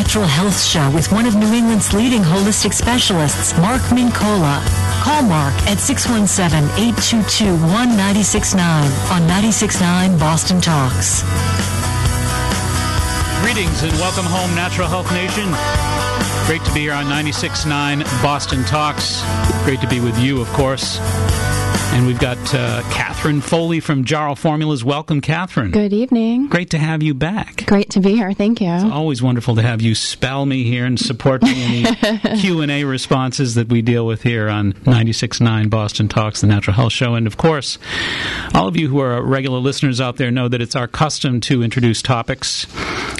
Natural Health Show with one of New England's leading holistic specialists, Mark Mincola. Call Mark at 617-822-1969 on 96.9 Boston Talks. Greetings and welcome home, Natural Health Nation. Great to be here on 96.9 Boston Talks. Great to be with you, of course. And we've got Catherine Foley from Jarrow Formulas. Welcome, Catherine. Good evening. Great to have you back. Great to be here. Thank you. It's always wonderful to have you spell me here and support me in the Q&A responses that we deal with here on 96.9 Boston Talks, the Natural Health Show. And, of course, all of you who are regular listeners out there know that it's our custom to introduce topics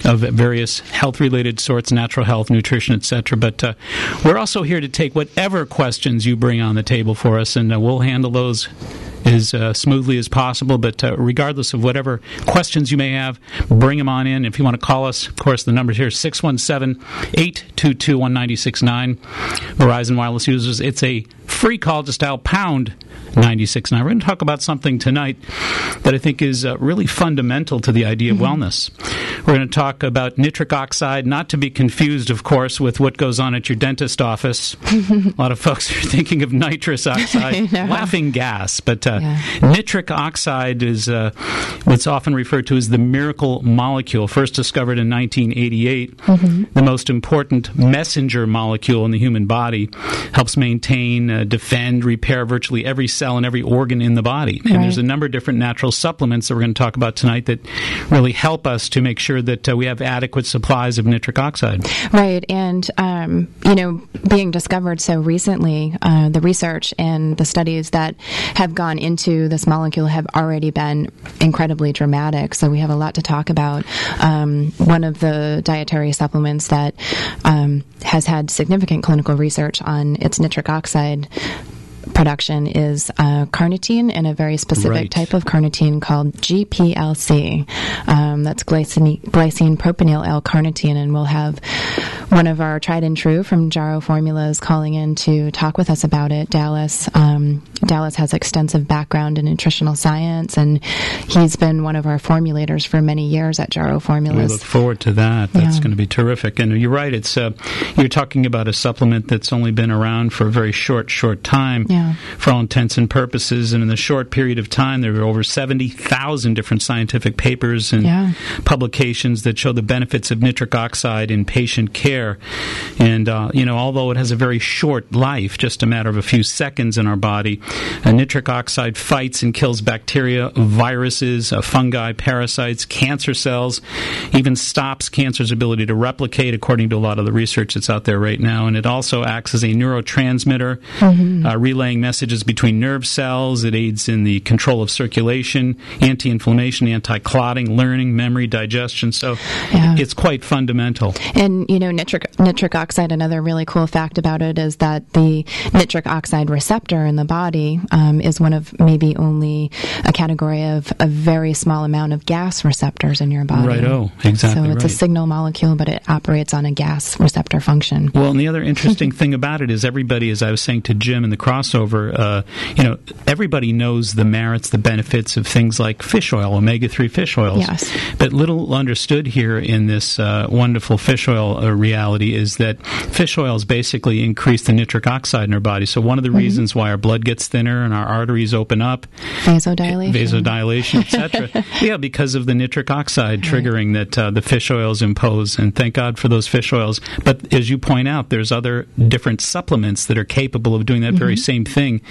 of various health-related sorts, natural health, nutrition, etc. But we're also here to take whatever questions you bring on the table for us, and we'll handle those as smoothly as possible. But regardless of whatever questions you may have, bring them on in. If you want to call us, of course, the number here is 617-822-1969. Verizon Wireless users, it's a free call. Just dial pound 96.9. We're going to talk about something tonight that I think is really fundamental to the idea of wellness. We're going to talk about nitric oxide, not to be confused, of course, with what goes on at your dentist office. A lot of folks are thinking of nitrous oxide, laughing gas. But nitric oxide is what's often referred to as the miracle molecule, first discovered in 1988. The most important messenger molecule in the human body, helps maintain, defend, repair virtually every cell and every organ in the body. And there's a number of different natural supplements that we're going to talk about tonight that really help us to make sure that we have adequate supplies of nitric oxide. Right. And, being discovered so recently, the research and the studies that have gone into this molecule have already been incredibly dramatic. So we have a lot to talk about. One of the dietary supplements that has had significant clinical research on its nitric oxide production is carnitine, and a very specific type of carnitine called GPLC. That's glycine propionyl L-carnitine, and we'll have one of our tried and true from Jarrow Formulas calling in to talk with us about it, Dallas. Dallas has extensive background in nutritional science, and he's been one of our formulators for many years at Jarrow Formulas. We look forward to that. That's going to be terrific. And you're right, it's you're talking about a supplement that's only been around for a very short time. For all intents and purposes, and in the short period of time, there were over 70,000 different scientific papers and publications that show the benefits of nitric oxide in patient care. And, although it has a very short life, just a matter of a few seconds in our body, nitric oxide fights and kills bacteria, viruses, fungi, parasites, cancer cells, even stops cancer's ability to replicate, according to a lot of the research that's out there right now. And it also acts as a neurotransmitter, relaying messages between nerve cells. It aids in the control of circulation, anti-inflammation, anti-clotting, learning, memory, digestion. So it's quite fundamental. And, nitric oxide, another really cool fact about it is that the nitric oxide receptor in the body is one of maybe only a category of a very small amount of gas receptors in your body. Right-o, exactly. So it's a signal molecule, but it operates on a gas receptor function. Well, and the other interesting thing about it is everybody, as I was saying to Jim in the crossover, everybody knows the merits, the benefits of things like fish oil, omega-3 fish oils. Yes. But little understood here in this wonderful fish oil reality is that fish oils basically increase the nitric oxide in our body. So one of the reasons why our blood gets thinner and our arteries open up, vasodilation, etc. Because of the nitric oxide triggering that the fish oils impose. And thank God for those fish oils. But as you point out, there's other different supplements that are capable of doing that very same thing.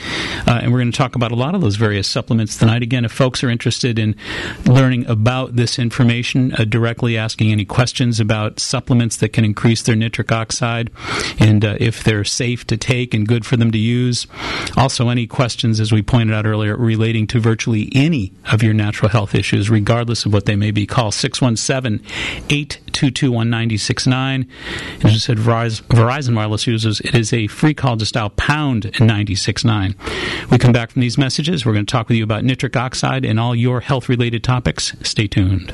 And we're going to talk about a lot of those various supplements tonight. Again, if folks are interested in learning about this information, directly asking any questions about supplements that can increase their nitric oxide, and if they're safe to take and good for them to use. Also, any questions, as we pointed out earlier, relating to virtually any of your natural health issues, regardless of what they may be. Call 617-822-1969. And as I said, Verizon Wireless users, it is a free call. Just dial pound 96.9. We come back from these messages. We're going to talk with you about nitric oxide and all your health-related topics. Stay tuned.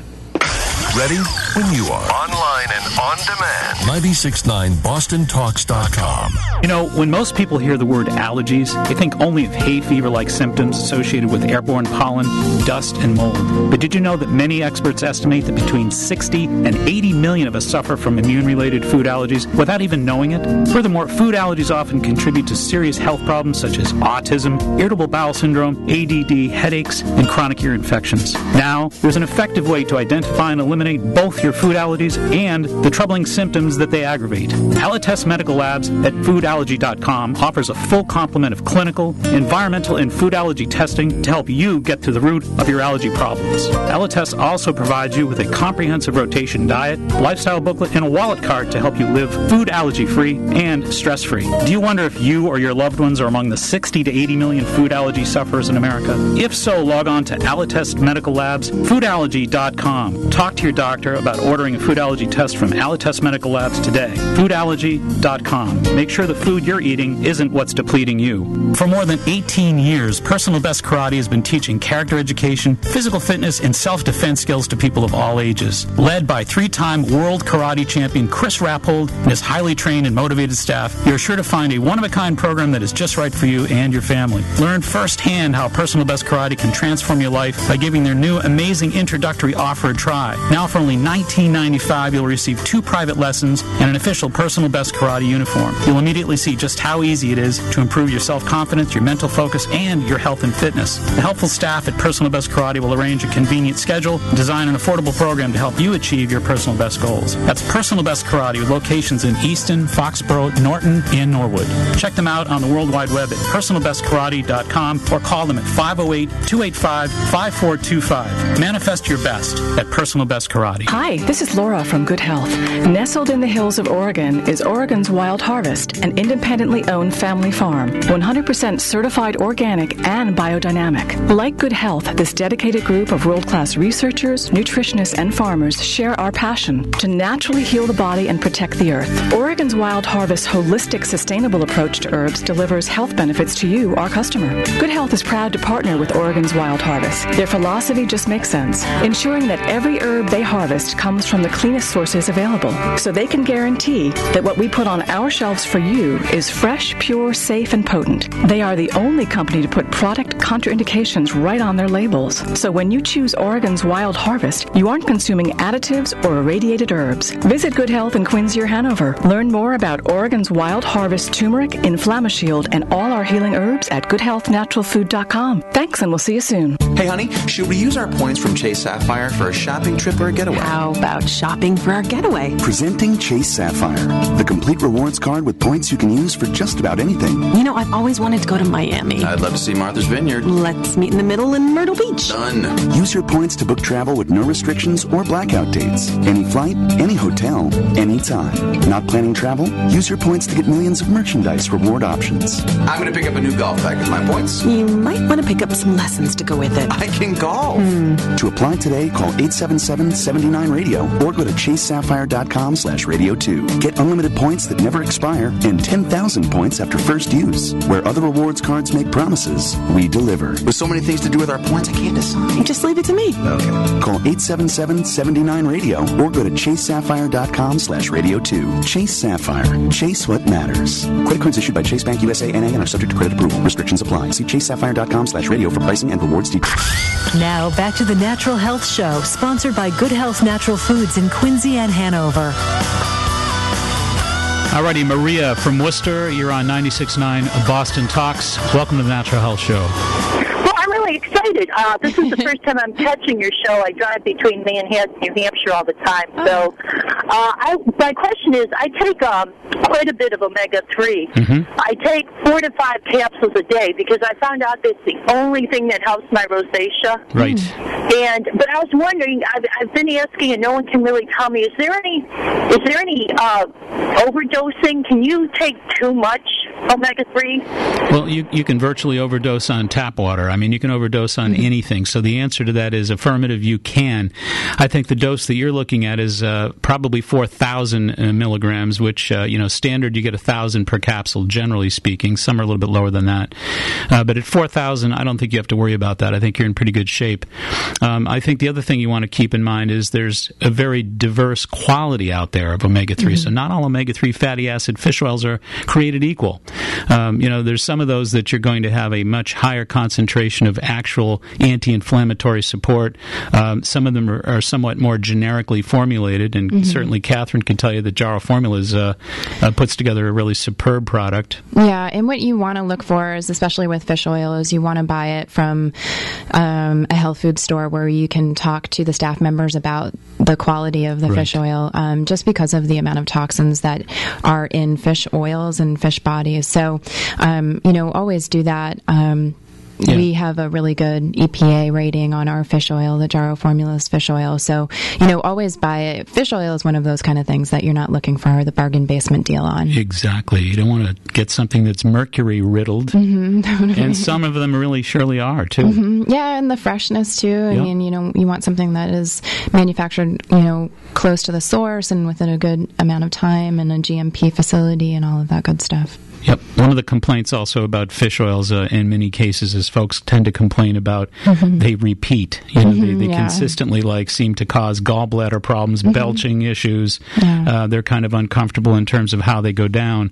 Ready when you are. Online online and on demand. 969BostonTalks.com. You know, when most people hear the word allergies, they think only of hay fever-like symptoms associated with airborne pollen, dust, and mold. But did you know that many experts estimate that between 60 and 80 million of us suffer from immune-related food allergies without even knowing it? Furthermore, food allergies often contribute to serious health problems such as autism, irritable bowel syndrome, ADD, headaches, and chronic ear infections. Now, there's an effective way to identify and eliminate both your food allergies and the troubling symptoms that they aggravate. Allotest Medical Labs at foodallergy.com offers a full complement of clinical, environmental, and food allergy testing to help you get to the root of your allergy problems. Allotest also provides you with a comprehensive rotation diet, lifestyle booklet, and a wallet card to help you live food allergy-free and stress-free. Do you wonder if you or your loved ones are among the 60 to 80 million food allergy sufferers in America? If so, log on to Allotest Medical Labs, foodallergy.com. Talk to your doctor about ordering a food allergy test from Allotest Medical Labs today. Foodallergy.com. Make sure the food you're eating isn't what's depleting you. For more than 18 years, Personal Best Karate has been teaching character education, physical fitness, and self-defense skills to people of all ages. Led by 3-time world karate champion Chris Rappold and his highly trained and motivated staff, you're sure to find a one-of-a-kind program that is just right for you and your family. Learn firsthand how Personal Best Karate can transform your life by giving their new amazing introductory offer a try. Now for only $19.95, you'll receive 2 private lessons and an official Personal Best Karate uniform. You'll immediately see just how easy it is to improve your self-confidence, your mental focus, and your health and fitness. The helpful staff at Personal Best Karate will arrange a convenient schedule and design an affordable program to help you achieve your personal best goals. That's Personal Best Karate with locations in Easton, Foxborough, Norton, and Norwood. Check them out on the World Wide Web at personalbestkarate.com or call them at 508-285-5425. Manifest your best at Personal Best Karate. Hi, this is Laura from Good Health. Nestled in the hills of Oregon is Oregon's Wild Harvest, an independently owned family farm, 100% certified organic and biodynamic. Like Good Health, this dedicated group of world-class researchers, nutritionists, and farmers share our passion to naturally heal the body and protect the earth. Oregon's Wild Harvest's holistic, sustainable approach to herbs delivers health benefits to you, our customer. Good Health is proud to partner with Oregon's Wild Harvest. Their philosophy just makes sense, ensuring that every herb they harvest comes from the cleanest sources available, so they can guarantee that what we put on our shelves for you is fresh, pure, safe, and potent. They are the only company to put product contraindications right on their labels. So when you choose Oregon's Wild Harvest, you aren't consuming additives or irradiated herbs. Visit Good Health in Quincy or Hanover. Learn more about Oregon's Wild Harvest turmeric, InflammaShield, and all our healing herbs at goodhealthnaturalfood.com. Thanks, and we'll see you soon. Hey, honey, should we use our points from Chase Sapphire for a shopping trip or a getaway? How about shopping for our getaway? Presenting Chase Sapphire, the complete rewards card with points you can use for just about anything. You know, I've always wanted to go to Miami. I'd love to see Martha's Vineyard. Let's meet in the middle in Myrtle Beach. Done. Use your points to book travel with no restrictions or blackout dates. Any flight, any hotel, anytime. Not planning travel? Use your points to get millions of merchandise reward options. I'm going to pick up a new golf bag with my points. You might want to pick up some lessons to go with it. I can golf. To apply today, call 877-79-RADIO or go to chasesapphire.com/radio2. Get unlimited points that never expire and 10,000 points after first use. Where other rewards cards make promises, we deliver. With so many things to do with our points, I can't decide. Just leave it to me. Okay. Call 877-79-RADIO or go to chasesapphire.com/radio2. Chase Sapphire. Chase what matters. Credit cards issued by Chase Bank USA NA and are subject to credit approval. Restrictions apply. See chasesapphire.com/radio for pricing and rewards details. Now, back to the Natural Health Show, sponsored by Good Health Natural Foods in Quincy and Hanover. Alrighty, Maria from Worcester, you're on 96.9 Boston Talks. Welcome to the Natural Health Show. Well, I'm really excited. This is the first time I'm catching your show. I drive between Manhattan and New Hampshire all the time. So my question is, I take quite a bit of omega-3. I take 4 to 5 capsules a day because I found out that's the only thing that helps my rosacea. Right. But I was wondering, I've been asking and no one can really tell me, is there any overdosing? Can you take too much? omega-3? Well, you can virtually overdose on tap water. I mean, you can overdose on anything. So the answer to that is affirmative, you can. I think the dose that you're looking at is probably 4,000 milligrams, which, standard you get 1,000 per capsule, generally speaking. Some are a little bit lower than that. But at 4,000, I don't think you have to worry about that. I think you're in pretty good shape. I think the other thing you want to keep in mind is there's a very diverse quality out there of omega-3. So not all omega-3 fatty acid fish oils are created equal. There's some of those that you're going to have a much higher concentration of actual anti-inflammatory support. Some of them are somewhat more generically formulated, and certainly Catherine can tell you that Jarrow Formulas puts together a really superb product. Yeah, and what you want to look for is, especially with fish oil, is you want to buy it from a health food store where you can talk to the staff members about the quality of the fish oil, just because of the amount of toxins that are in fish oils and fish bodies. So, always do that. We have a really good EPA rating on our fish oil, the Jarrow Formulas fish oil. So, always buy it. Fish oil is one of those kind of things that you're not looking for the bargain basement deal on. Exactly. You don't want to get something that's mercury riddled. Totally. And some of them really surely are, too. Yeah, and the freshness, too. I mean, you want something that is manufactured, close to the source and within a good amount of time and a GMP facility and all of that good stuff. Yep. One of the complaints also about fish oils in many cases is folks tend to complain about they repeat. They consistently seem to cause gallbladder problems, belching issues. They're kind of uncomfortable in terms of how they go down.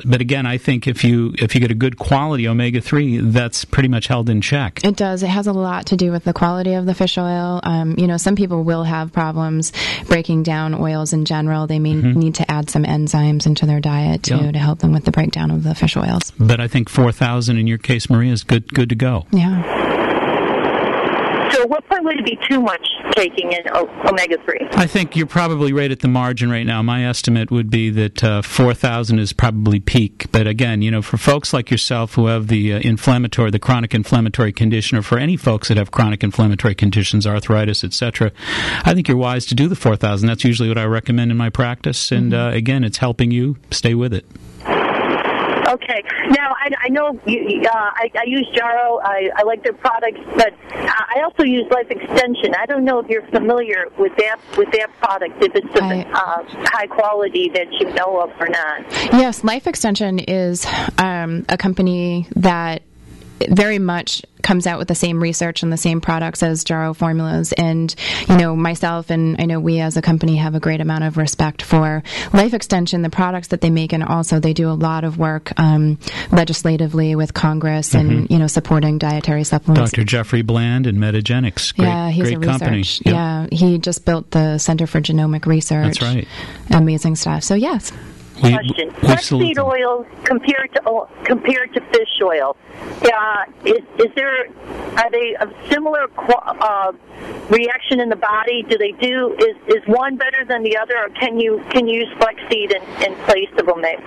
But again, I think if you get a good quality omega-3, that's pretty much held in check. It does. It has a lot to do with the quality of the fish oil. Some people will have problems breaking down oils in general. They may need to add some enzymes into their diet to help them with the breakdown of the fish oils. But I think 4,000 in your case, Maria, is good to go. Yeah. So what point would it be too much taking in omega-3? I think you're probably right at the margin right now. My estimate would be that 4,000 is probably peak. But again, for folks like yourself who have the chronic inflammatory condition, or for any folks that have chronic inflammatory conditions, arthritis, etc., I think you're wise to do the 4,000. That's usually what I recommend in my practice. And again, it's helping you stay with it. Okay. Now, I know I use Jarrow. I like their products, but I also use Life Extension. I don't know if you're familiar with that product, if it's of high quality that you know of or not. Yes, Life Extension is a company that very much comes out with the same research and the same products as Jarrow Formulas. And, myself and I know we as a company have a great amount of respect for Life Extension, the products that they make, and also they do a lot of work legislatively with Congress and, supporting dietary supplements. Dr. Jeffrey Bland and Metagenics. He's great a company. Yep. Yeah, he just built the Center for Genomic Research. That's right. Amazing stuff. So, yes. Question: flaxseed oil compared to fish oil, are they of similar reaction in the body? Is one better than the other, or can you use flaxseed in place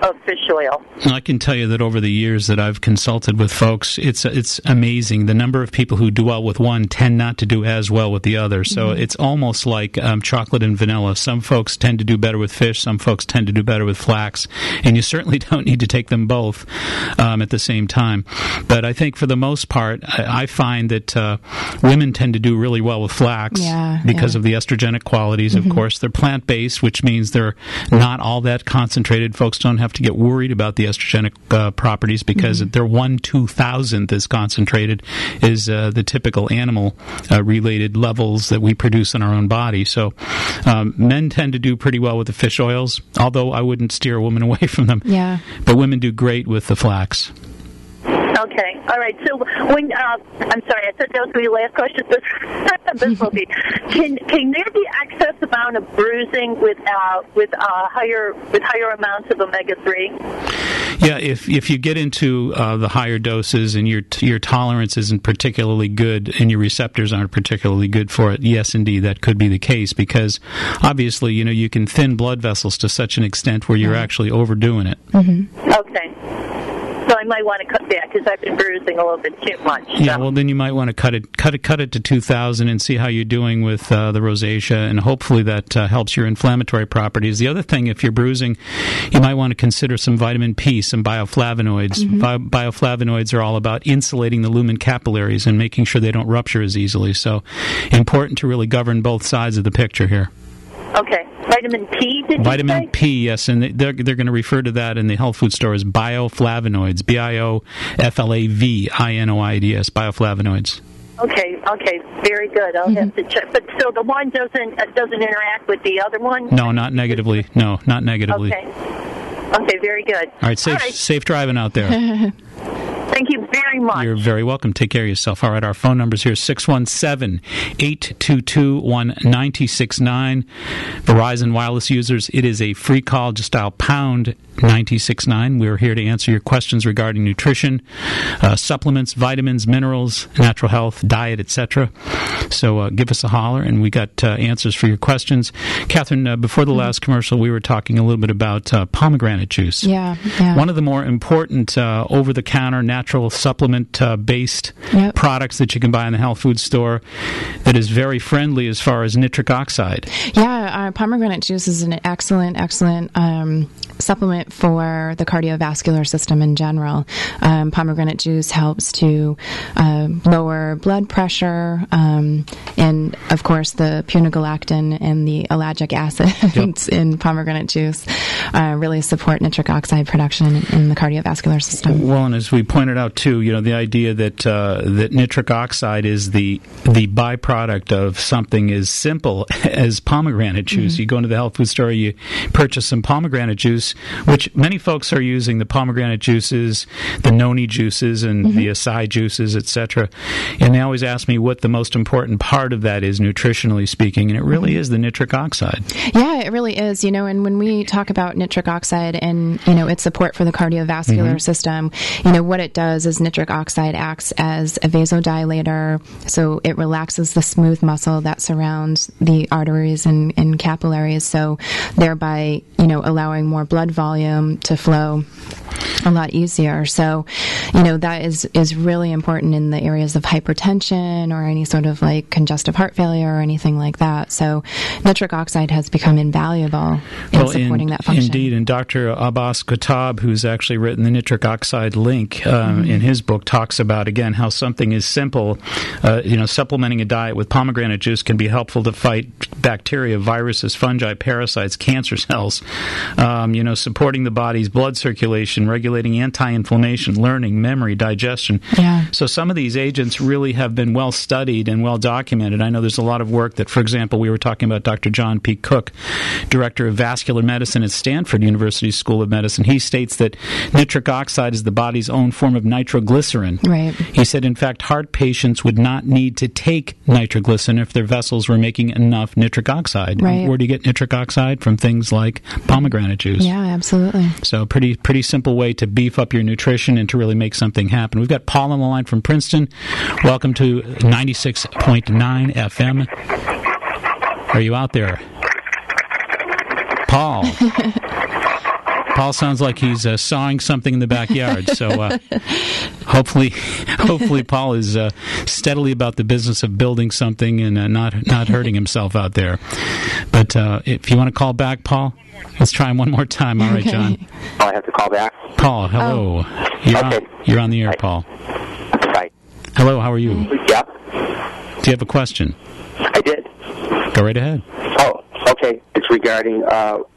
of fish oil? I can tell you that over the years that I've consulted with folks, it's amazing. The number of people who do well with one tend not to do as well with the other. So it's almost like chocolate and vanilla. Some folks tend to do better with fish. Some folks tend to do better with flax. And you certainly don't need to take them both at the same time. But I think for the most part, I find that women tend to do really well with flax because of the estrogenic qualities. Of course, they're plant-based, which means they're not all that concentrated. Folks don't have to get worried about the estrogenic properties because their 1/2000th as concentrated is the typical animal-related levels that we produce in our own body. So men tend to do pretty well with the fish oils, although I wouldn't steer a woman away from them. Yeah. But women do great with the flax. Okay. All right. So when I'm sorry, I thought that was going to be the last question. This will be. Can there be excess amount of bruising with higher amounts of omega-3? Yeah. If you get into the higher doses and your tolerance isn't particularly good and your receptors aren't particularly good for it, yes, indeed, that could be the case because obviously you can thin blood vessels to such an extent where you're actually overdoing it. Okay. So I might want to cut back because I've been bruising a little bit too much. So. Yeah, well, then you might want to cut it to 2,000 and see how you're doing with the rosacea, and hopefully that helps your inflammatory properties. The other thing, if you're bruising, you might want to consider some vitamin P, some bioflavonoids. Bioflavonoids are all about insulating the lumen capillaries and making sure they don't rupture as easily. So important to really govern both sides of the picture here. Okay. Vitamin P, did you say? Vitamin P, yes, and they're going to refer to that in the health food store as bioflavonoids, bioflavinoids, bioflavonoids. Okay, very good. I'll have to check. But so the one doesn't interact with the other one? No, not negatively. No, not negatively. Okay, very good. All right, safe driving out there. Thank you very much. You're very welcome. Take care of yourself. All right, our phone number's here, 617-822-1969. Verizon Wireless users, it is a free call. Just dial pound 969. We're here to answer your questions regarding nutrition, supplements, vitamins, minerals, natural health, diet, etc. So give us a holler, and we got answers for your questions. Catherine, before the last commercial, we were talking a little bit about pomegranate juice. Yeah. One of the more important over-the-counter natural supplement-based products that you can buy in the health food store that is very friendly as far as nitric oxide. Yeah, pomegranate juice is an excellent supplement for the cardiovascular system in general. Pomegranate juice helps to lower blood pressure, and of course the punogalactin and the ellagic acids in pomegranate juice really support nitric oxide production in the cardiovascular system. Well, and as we pointed out too, the idea that that nitric oxide is the byproduct of something as simple as pomegranate juice. You go into the health food store, you purchase some pomegranate juice, which many folks are using the pomegranate juices, the noni juices, and the acai juices, etc. And they always ask me what the most important part of that is, nutritionally speaking, and it really is the nitric oxide. Yeah, it really is. And when we talk about nitric oxide and its support for the cardiovascular system, what it does is nitric oxide acts as a vasodilator, so it relaxes the smooth muscle that surrounds the arteries and capillaries, so thereby allowing more blood volume to flow a lot easier. So, that is really important in the areas of hypertension or any sort of like congestive heart failure or anything like that. So, nitric oxide has become invaluable in supporting that function. Indeed, and Dr. Abbas Khattab, who's actually written the nitric oxide link in his book, talks about, again, how something is simple. Supplementing a diet with pomegranate juice can be helpful to fight bacteria, viruses, fungi, parasites, cancer cells, supporting the body's blood circulation, regulating anti-inflammation, learning, memory, digestion. Yeah. So some of these agents really have been well studied and well documented. I know there's a lot of work that, for example, we were talking about Dr. John P. Cook, Director of Vascular Medicine at Stanford University School of Medicine. He states that nitric oxide is the body's own form of nitroglycerin. Right. He said, in fact, heart patients would not need to take nitroglycerin if their vessels were making enough nitric oxide. Right. Where do you get nitric oxide? From things like pomegranate juice. Yeah, absolutely. So pretty simple way to beef up your nutrition and to really make something happen. We've got Paul on the line from Princeton. Welcome to 96.9 FM. Are you out there? Paul. Paul sounds like he's sawing something in the backyard. So hopefully Paul is steadily about the business of building something and not hurting himself out there. But if you want to call back, Paul, let's try him one more time. All right, John. Oh, I have to call back? Paul, hello. You're on the air, Paul. Hi. Hello, how are you? Yep. Do you have a question? I did. Go right ahead. Oh, okay. It's regarding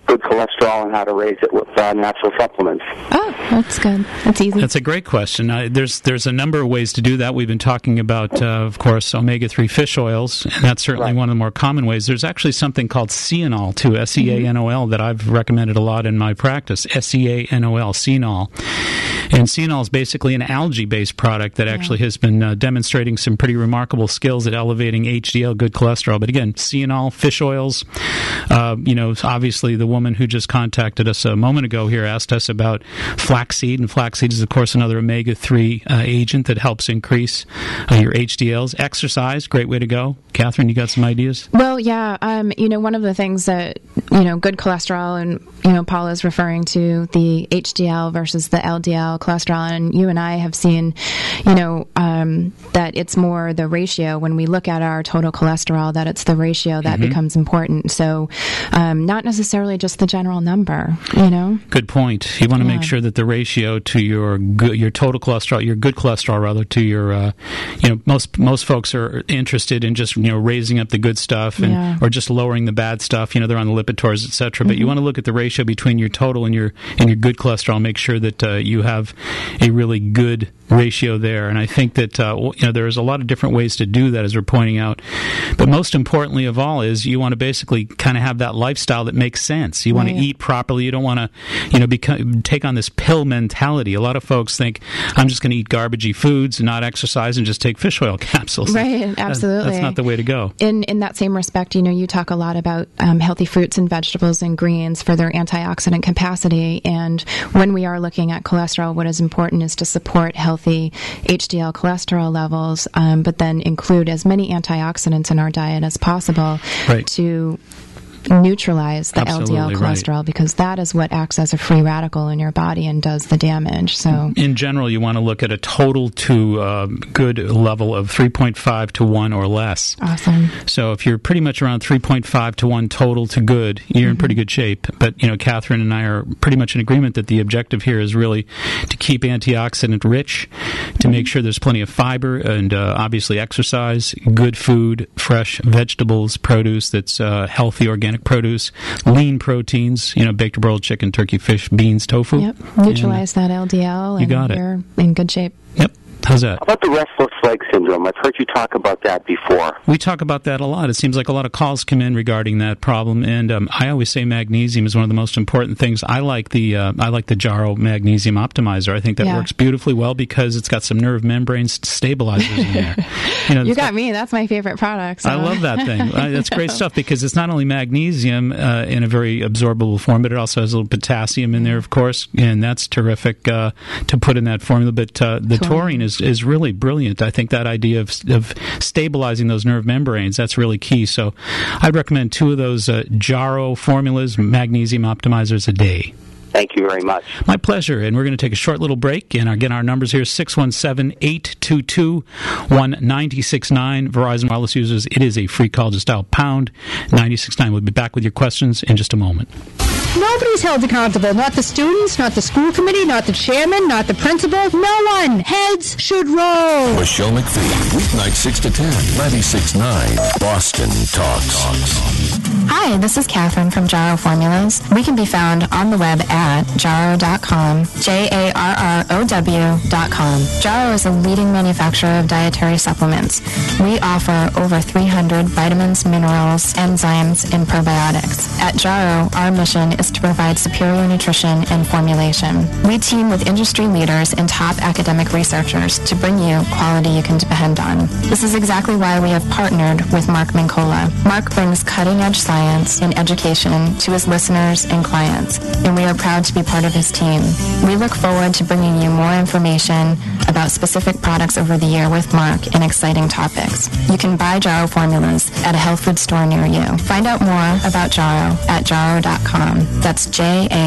good cholesterol and how to raise it with natural supplements. Oh, that's good. That's easy. That's a great question. There's a number of ways to do that. We've been talking about, of course, omega-3 fish oils, and that's certainly one of the more common ways. There's actually something called Seanol, too, S-E-A-N-O-L, that I've recommended a lot in my practice, S-E-A-N-O-L, Seanol. And Seanol is basically an algae-based product that actually has been demonstrating some pretty remarkable skills at elevating HDL, good cholesterol. But again, Seanol, fish oils, obviously the woman who just contacted us a moment ago here asked us about flaxseed, and flaxseed is, of course, another omega-3 agent that helps increase your HDLs. Exercise, great way to go. Catherine, you got some ideas? Well, yeah. One of the things that, good cholesterol, and, Paul is referring to the HDL versus the LDL LDL cholesterol, and you and I have seen, that it's more the ratio. When we look at our total cholesterol, that it's the ratio that becomes important. So, not necessarily just the general number. Good point. You want to make sure that the ratio to your total cholesterol, your good cholesterol rather, to your, most folks are interested in just raising up the good stuff or just lowering the bad stuff. They're on the Lipitor, etc. But you want to look at the ratio between your total and your good cholesterol. Make sure that you have a really good ratio there. And I think that there's a lot of different ways to do that, as we're pointing out. But most importantly of all is you want to basically kind of have that lifestyle that makes sense. You want to eat properly. You don't want to take on this pill mentality. A lot of folks think, I'm just going to eat garbagey foods and not exercise and just take fish oil capsules. Right, absolutely. That's not the way to go. In that same respect, you talk a lot about healthy fruits and vegetables and greens for their antioxidant capacity. And when we are looking at cholesterol, what is important is to support healthy HDL cholesterol levels, but then include as many antioxidants in our diet as possible to neutralize the LDL cholesterol, because that is what acts as a free radical in your body and does the damage. So, in general, you want to look at a total to good level of 3.5 to 1 or less. Awesome. So if you're pretty much around 3.5 to 1 total to good, you're in pretty good shape. But, Catherine and I are pretty much in agreement that the objective here is really to keep antioxidant rich, to make sure there's plenty of fiber and obviously exercise, good food, fresh vegetables, produce that's healthy, organic produce, lean proteins, baked or broiled chicken, turkey, fish, beans, tofu. Yep. Neutralize that LDL. You got it. You're in good shape. Yep. How's that? How about the restless leg syndrome? I've heard you talk about that before. We talk about that a lot. It seems like a lot of calls come in regarding that problem, and I always say magnesium is one of the most important things. I like the Jarrow Magnesium Optimizer. I think that works beautifully well because it's got some nerve membrane stabilizers in there. You got me. That's my favorite product. So. I love that thing. That's great stuff because it's not only magnesium in a very absorbable form, but it also has a little potassium in there, of course, and that's terrific to put in that formula. But the taurine is really brilliant. I think that idea of stabilizing those nerve membranes, that's really key. So I'd recommend 2 of those Jarrow formulas, magnesium optimizers a day. Thank you very much. My pleasure. And we're going to take a short little break. And again, our numbers here, 617-822-1969. Verizon Wireless users, it is a free call. Just dial pound 969. We'll be back with your questions in just a moment. Nobody's held accountable. Not the students, not the school committee, not the chairman, not the principal. No one. Heads should roll. Michelle McPhee, weeknight 6 to 10, 96.9, Boston Talks. Hi, this is Catherine from Jarrow Formulas. We can be found on the web at jarrow.com, JARROW.com. Jarrow is a leading manufacturer of dietary supplements. We offer over 300 vitamins, minerals, enzymes, and probiotics. At Jarrow, our mission is to provide superior nutrition and formulation. We team with industry leaders and top academic researchers to bring you quality you can depend on. This is exactly why we have partnered with Mark Mincola. Mark brings cutting-edge science and education to his listeners and clients, and we are proud to be part of his team. We look forward to bringing you more information about specific products over the year with Mark and exciting topics. You can buy Jarrow Formulas at a health food store near you. Find out more about Jarrow at jarrow.com. That's JARROW.com.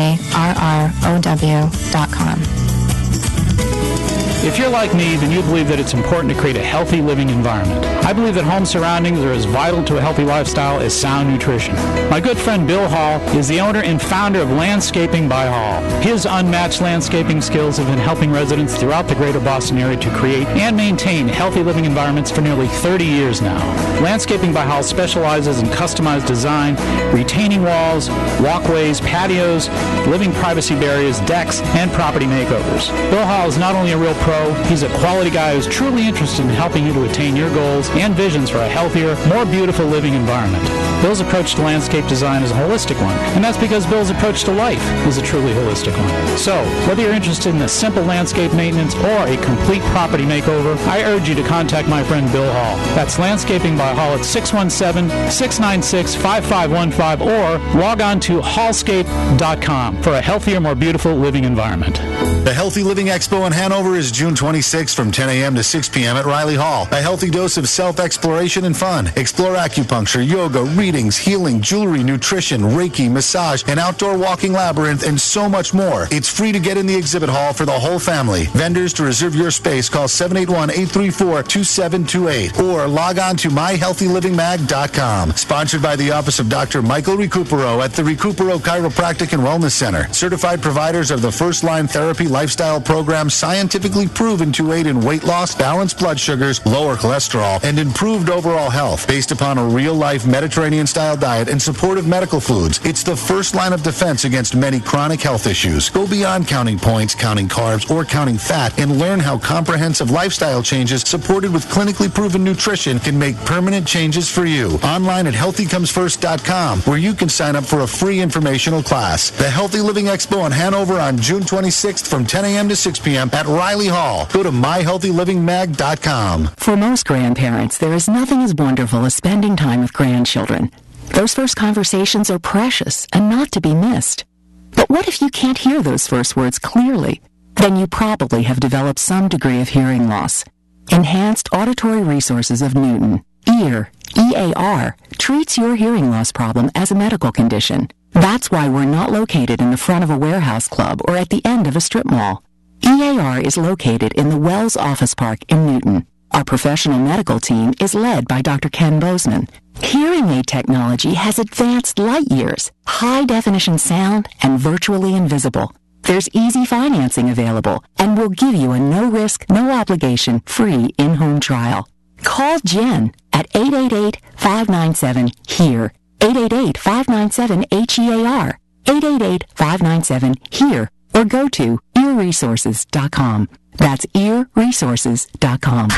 If you're like me, then you believe that it's important to create a healthy living environment. I believe that home surroundings are as vital to a healthy lifestyle as sound nutrition. My good friend Bill Hall is the owner and founder of Landscaping by Hall. His unmatched landscaping skills have been helping residents throughout the greater Boston area to create and maintain healthy living environments for nearly 30 years now. Landscaping by Hall specializes in customized design, retaining walls, walkways, patios, living privacy barriers, decks, and property makeovers. Bill Hall is not only a real pro, he's a quality guy who's truly interested in helping you to attain your goals and visions for a healthier, more beautiful living environment. Bill's approach to landscape design is a holistic one, and that's because Bill's approach to life is a truly holistic one. So, whether you're interested in a simple landscape maintenance or a complete property makeover, I urge you to contact my friend Bill Hall. That's Landscaping by Hall at 617-696-5515 or log on to hallscape.com for a healthier, more beautiful living environment. The Healthy Living Expo in Hanover is June 26th from 10 a.m. to 6 p.m. at Riley Hall. A healthy dose of self-exploration and fun. Explore acupuncture, yoga, readings, healing, jewelry, nutrition, Reiki, massage, an outdoor walking labyrinth, and so much more. It's free to get in the exhibit hall for the whole family. Vendors, to reserve your space, call 781-834-2728 or log on to myhealthylivingmag.com. Sponsored by the Office of Dr. Michael Recupero at the Recupero Chiropractic and Wellness Center. Certified providers of the first-line therapy lifestyle program scientifically proven to aid in weight loss, balanced blood sugars, lower cholesterol, and improved overall health based upon a real-life Mediterranean-style diet and supportive medical foods. It's the first line of defense against many chronic health issues. Go beyond counting points, counting carbs, or counting fat and learn how comprehensive lifestyle changes supported with clinically proven nutrition can make permanent changes for you. Online at healthycomesfirst.com, where you can sign up for a free informational class. The Healthy Living Expo in Hanover on June 26th from 10 a.m. to 6 p.m. at Riley Hall. Go to myhealthylivingmag.com. For most grandparents, there is nothing as wonderful as spending time with grandchildren. Those first conversations are precious and not to be missed. But what if you can't hear those first words clearly? Then you probably have developed some degree of hearing loss. Enhanced Auditory Resources of Newton, EAR, EAR, treats your hearing loss problem as a medical condition. That's why we're not located in the front of a warehouse club or at the end of a strip mall. EAR is located in the Wells Office Park in Newton. Our professional medical team is led by Dr. Ken Bozeman. Hearing aid technology has advanced light years, high-definition sound, and virtually invisible. There's easy financing available, and we'll give you a no-risk, no-obligation, free in-home trial. Call Jen at 888-597-HEAR, 888-597-HEAR, 888-597-HEAR, or go to earresources.com. That's earresources.com.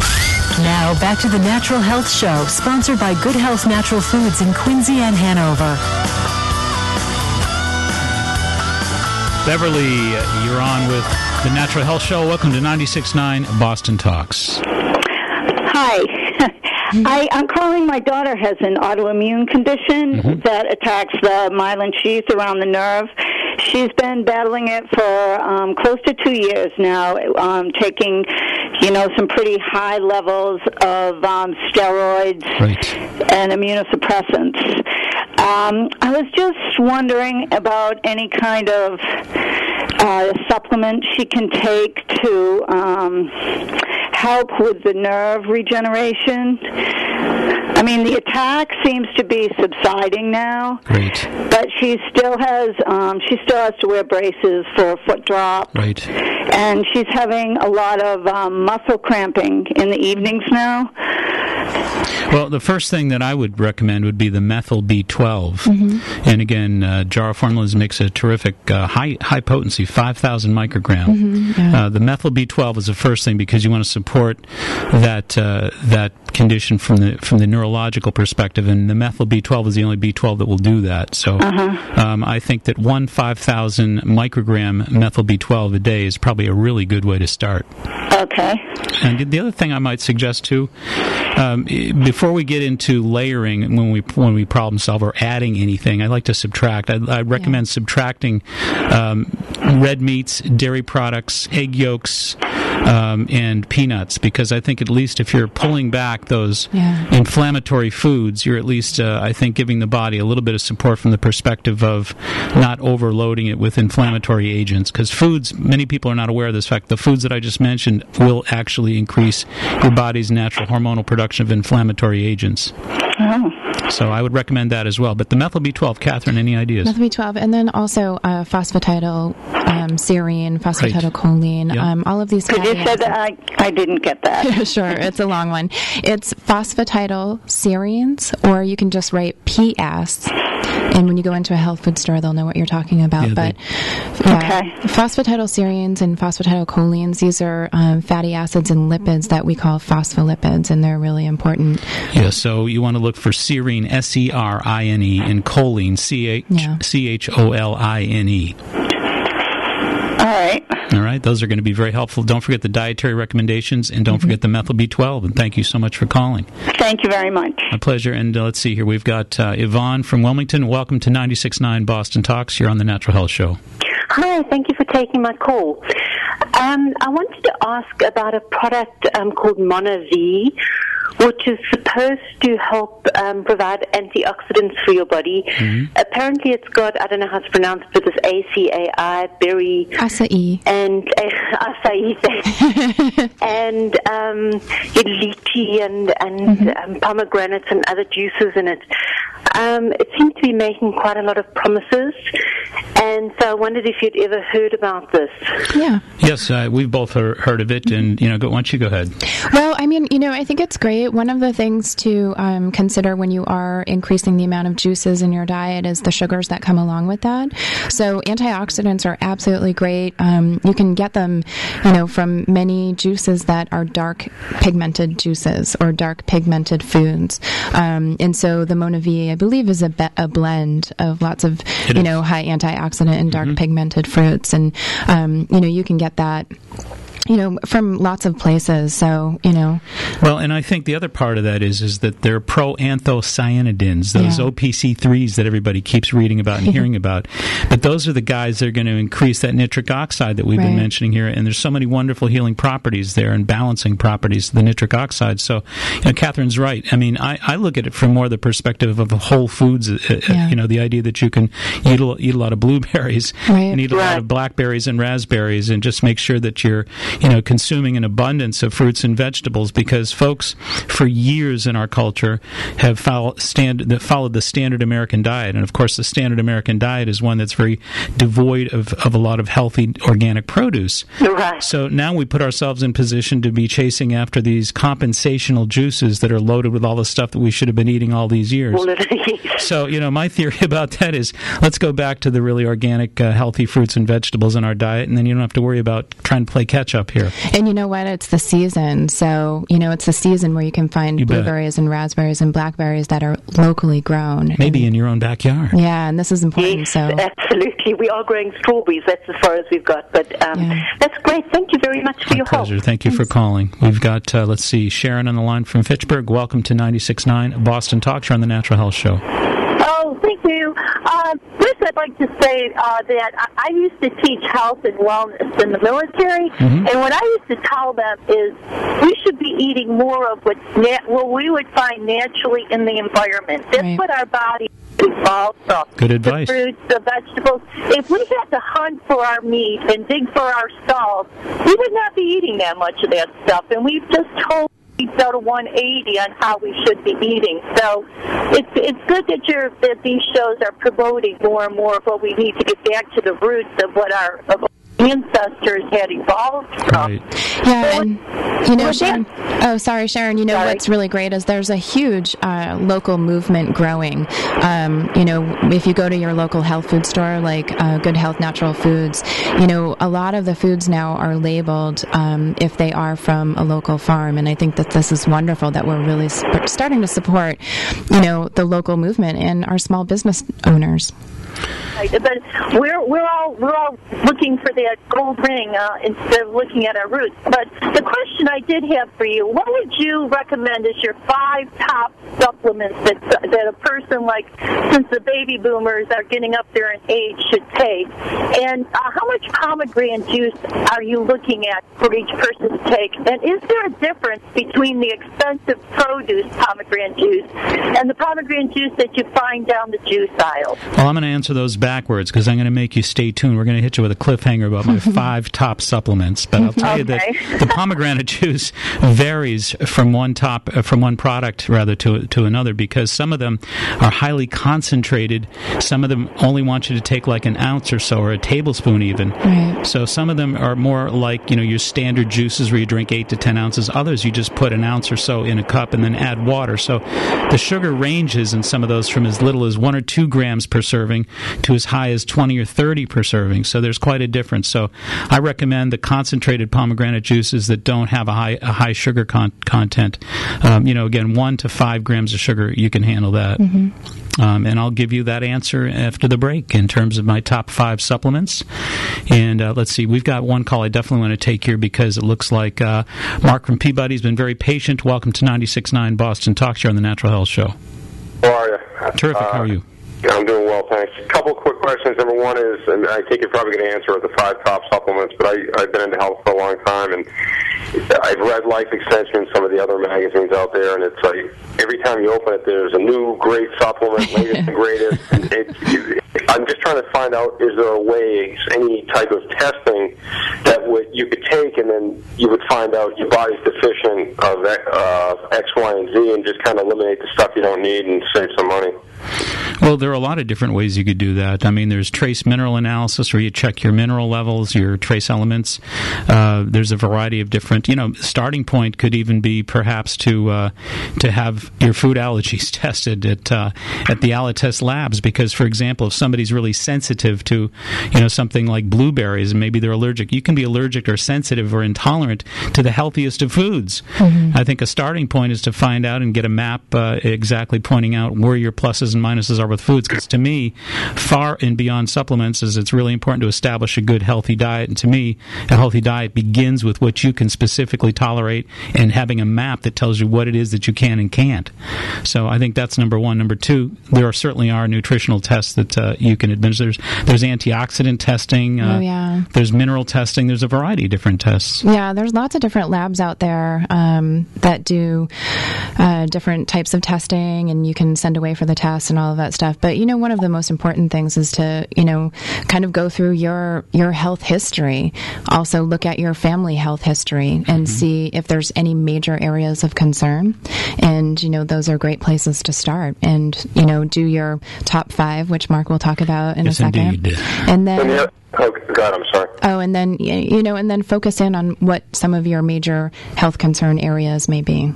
Now back to the Natural Health Show, sponsored by Good Health Natural Foods in Quincy and Hanover. Beverly, you're on with the Natural Health Show. Welcome to 96.9 Boston Talks. Hi. I'm calling. My daughter has an autoimmune condition that attacks the myelin sheath around the nerve. She's been battling it for close to 2 years now, taking, some pretty high levels of steroids and immunosuppressants. I was just wondering about any kind of supplement she can take to help with the nerve regeneration. I mean, the attack seems to be subsiding now, but she still has to wear braces for a foot drop, and she's having a lot of muscle cramping in the evenings now. Well, the first thing that I would recommend would be the methyl B12. And again, Jaro Formulas makes a terrific high potency, 5,000 microgram. The methyl B12 is the first thing because you want to support that condition from the neurological perspective, and the methyl B12 is the only B12 that will do that. So I think that 5,000 microgram methyl B12 a day is probably a really good way to start. Okay. And the other thing I might suggest too, before we get into layering, when we problem solve or adding anything, I like to subtract. I recommend subtracting red meats, dairy products, egg yolks, and peanuts, because I think at least if you're pulling back those inflammatory foods, you're at least, I think, giving the body a little bit of support from the perspective of not overloading it with inflammatory agents. Because foods, many people are not aware of this fact, the foods that I just mentioned will actually increase your body's natural hormonal production of inflammatory agents. So I would recommend that as well. But the methyl B12, Catherine, any ideas? Methyl B12, and then also phosphatidylserine, phosphatidylcholine, all of these. Could you say that? I didn't get that. Sure, it's a long one. It's phosphatidylserines, or you can just write PS. And when you go into a health food store, they'll know what you're talking about. Phosphatidylserines and phosphatidylcholines, these are fatty acids and lipids that we call phospholipids, and they're really important. Yeah, so you want to look for serine, S-E-R-I-N-E, and choline, C-H-O-L-I-N-E. All right, those are going to be very helpful. Don't forget the dietary recommendations, and don't forget the methyl B12. And thank you so much for calling. Thank you very much. My pleasure. And let's see here. We've got Yvonne from Wilmington. Welcome to 96.9 Boston Talks. You're on the Natural Health Show. Hi, thank you for taking my call. I wanted to ask about a product called Mono V, which is supposed to help provide antioxidants for your body. Mm-hmm. Apparently it's got, I don't know how it's pronounced, but this ACAI, berry... Acai. And acai, and lychee and pomegranates and other juices in it. It seems to be making quite a lot of promises, and so I wondered if you'd ever heard about this. Yeah. Yes, we've both heard of it, and why don't you go ahead? Well, I mean, I think it's great. One of the things to consider when you are increasing the amount of juices in your diet is the sugars that come along with that. So antioxidants are absolutely great. You can get them, from many juices that are dark pigmented juices or dark pigmented foods. And so the Mono V, I believe, is a blend of lots of, high antioxidant and dark pigmented fruits. And, you can get that from lots of places, so, Well, and I think the other part of that is that they're proanthocyanidins, those OPC3s that everybody keeps reading about and hearing about. But those are the guys that are going to increase that nitric oxide that we've been mentioning here, and there's so many wonderful healing properties there and balancing properties of the nitric oxide. So, Catherine's right. I mean, I look at it from more the perspective of whole foods, the idea that you can eat a lot of blueberries and eat a lot of blackberries and raspberries and just make sure that you're consuming an abundance of fruits and vegetables, because folks for years in our culture have followed the standard American diet. And of course, the standard American diet is one that's very devoid of a lot of healthy organic produce. Right. So now we put ourselves in position to be chasing after these compensational juices that are loaded with all the stuff that we should have been eating all these years. So, my theory about that is let's go back to the really organic, healthy fruits and vegetables in our diet, and then you don't have to worry about trying to play catch up here. And you know what? It's the season. So, it's the season where you can find blueberries and raspberries and blackberries that are locally grown. Maybe in your own backyard. Yeah, and this is important. Yes, so absolutely. We are growing strawberries. That's as far as we've got. But that's great. Thank you very much for your pleasure. help. Thank you for calling. We've got, Sharon on the line from Fitchburg. Welcome to 96.9 Boston Talks. You're on the Natural Health Show. Oh, thank you. First, I'd like to say that I used to teach health and wellness in the military, and what I used to tell them is we should be eating more of what we would find naturally in the environment. That's what our body evolved from. Good advice. The fruits, the vegetables. If we had to hunt for our meat and dig for our salt, we would not be eating that much of that stuff, and we've just totally go to 180 on how we should be eating. So it's good that these shows are promoting more and more of what we need to get back to the roots of what our ancestors had evolved from. Right. Yeah, and Sharon. Oh, sorry, Sharon. What's really great is there's a huge local movement growing. If you go to your local health food store, like Good Health Natural Foods, a lot of the foods now are labeled if they are from a local farm, and I think that this is wonderful that we're really starting to support, the local movement and our small business owners. Right, but we're all looking for that gold ring instead of looking at our roots. But the question I did have for you: what would you recommend as your 5 top supplements that a person like, since the baby boomers are getting up there in age, should take? And how much pomegranate juice are you looking at for each person to take? And is there a difference between the expensive produce pomegranate juice and the pomegranate juice that you find down the juice aisle? Well, I'm going to answer those backwards because I'm going to make you stay tuned. We're going to hit you with a cliffhanger about my 5 top supplements, but I'll tell you that the pomegranate juice varies from one product rather to another, because some of them are highly concentrated. Some of them only want you to take like an ounce or so, or a tablespoon even. Right. So some of them are more like your standard juices where you drink 8 to 10 ounces. Others you just put an ounce or so in a cup and then add water. So the sugar ranges in some of those from as little as 1 or 2 grams per serving to as high as 20 or 30 per serving. So there's quite a difference. So I recommend the concentrated pomegranate juices that don't have a high sugar content. Again, 1 to 5 grams of sugar, you can handle that. And I'll give you that answer after the break in terms of my top 5 supplements. And let's see, we've got one call I definitely want to take here because it looks like Mark from Peabody's been very patient. Welcome to 96.9 Boston Talks here on the Natural Health Show. How are you? Terrific. How are you? I'm doing well, thanks. A couple quick questions. Number one is, and I think you're probably going to answer the 5 top supplements, but I've been into health for a long time, and I've read Life Extension, some of the other magazines out there, and it's like every time you open it, there's a new great supplement, latest and greatest. And I'm just trying to find out, is there a way, any type of testing that you could take, and then you would find out your body's deficient of X, Y, and Z, and just kind of eliminate the stuff you don't need and save some money? Well, there are a lot of different ways you could do that. I mean, there's trace mineral analysis where you check your mineral levels, your trace elements. There's a variety of different, starting point could even be perhaps to have your food allergies tested at the Allotest labs, because, for example, if somebody's really sensitive to, something like blueberries and maybe they're allergic, you can be allergic or sensitive or intolerant to the healthiest of foods. Mm-hmm. I think a starting point is to find out and get a map exactly pointing out where your pluses and minuses are with foods, because to me, far and beyond supplements, is it's really important to establish a good, healthy diet. And to me, a healthy diet begins with what you can specifically tolerate and having a map that tells you what it is that you can and can't. So I think that's number one. Number two, there certainly are nutritional tests that you can administer. There's antioxidant testing. There's mineral testing. There's a variety of different tests. Yeah, there's lots of different labs out there that do different types of testing, and you can send away for the test and all of that stuff. But, one of the most important things is to, kind of go through your health history. Also look at your family health history and see if there's any major areas of concern. And, those are great places to start. And, do your top 5, which Mark will talk about in a second. Indeed. And then... Oh, God, I'm sorry. Oh, and then, and then focus in on what some of your major health concern areas may be.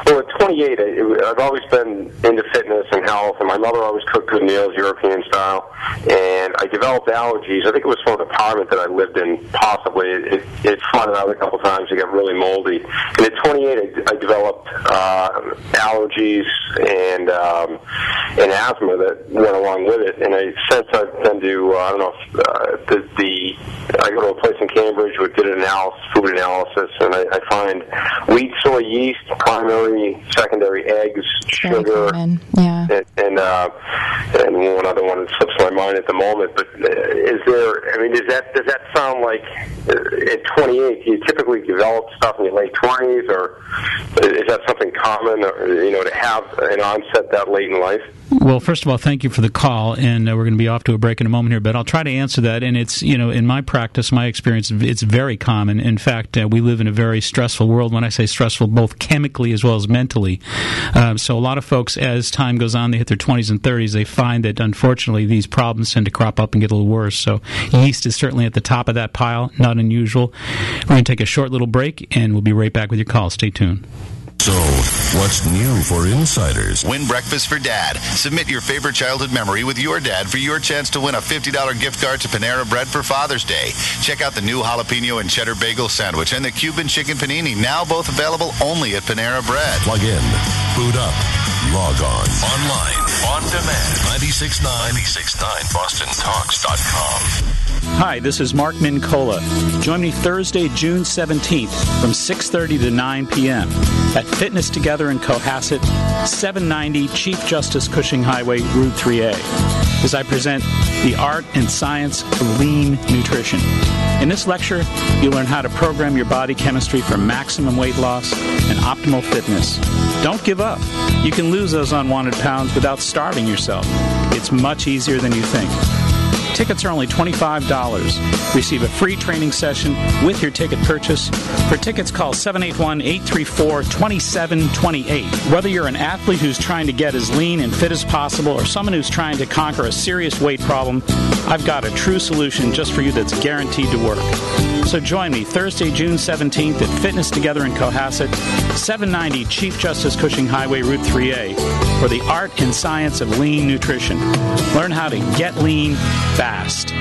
Well, at 28, I've always been into fitness and health, and my mother always cooked good meals, European style, and I developed allergies. I think it was from an apartment that I lived in, possibly. It flooded out a couple times. It got really moldy. And at 28, I developed allergies and asthma that went along with it. And since I've been to, I don't know if I go to a place in Cambridge where did an food analysis, and I find wheat, soy, yeast, primary, secondary, eggs, sugar, and one other one that slips my mind at the moment. But does that sound like at 28 you typically develop stuff in your late 20s, or is that something common, to have an onset that late in life? Well, first of all, thank you for the call, and we're going to be off to a break in a moment here, but I'll try to answer that. And it's, in my practice, my experience, it's very common. In fact, we live in a very stressful world. When I say stressful, both chemically as well as mentally. So a lot of folks, as time goes on, they hit their 20s and 30s, they find that, unfortunately, these problems tend to crop up and get a little worse. So yeast is certainly at the top of that pile, not unusual. We're going to take a short little break, and we'll be right back with your call. Stay tuned. So, what's new for insiders? Win breakfast for Dad. Submit your favorite childhood memory with your dad for your chance to win a $50 gift card to Panera Bread for Father's Day. Check out the new jalapeno and cheddar bagel sandwich and the Cuban chicken panini, now both available only at Panera Bread. Plug in, boot up, log on, online, on demand. 96.9 BostonTalks.com. Hi, this is Mark Mincola. Join me Thursday, June 17th from 6:30 to 9 p.m. at Fitness Together in Cohasset, 790 Chief Justice Cushing Highway, Route 3A, as I present The Art and Science of Lean Nutrition. In this lecture, you'll learn how to program your body chemistry for maximum weight loss and optimal fitness. Don't give up. You can lose those unwanted pounds without starving yourself. It's much easier than you think. Tickets are only $25. Receive a free training session with your ticket purchase. For tickets, call 781-834-2728. Whether you're an athlete who's trying to get as lean and fit as possible or someone who's trying to conquer a serious weight problem, I've got a true solution just for you that's guaranteed to work. So join me Thursday, June 17th at Fitness Together in Cohasset, 790 Chief Justice Cushing Highway, Route 3A, for the art and science of lean nutrition. Learn how to get lean fast.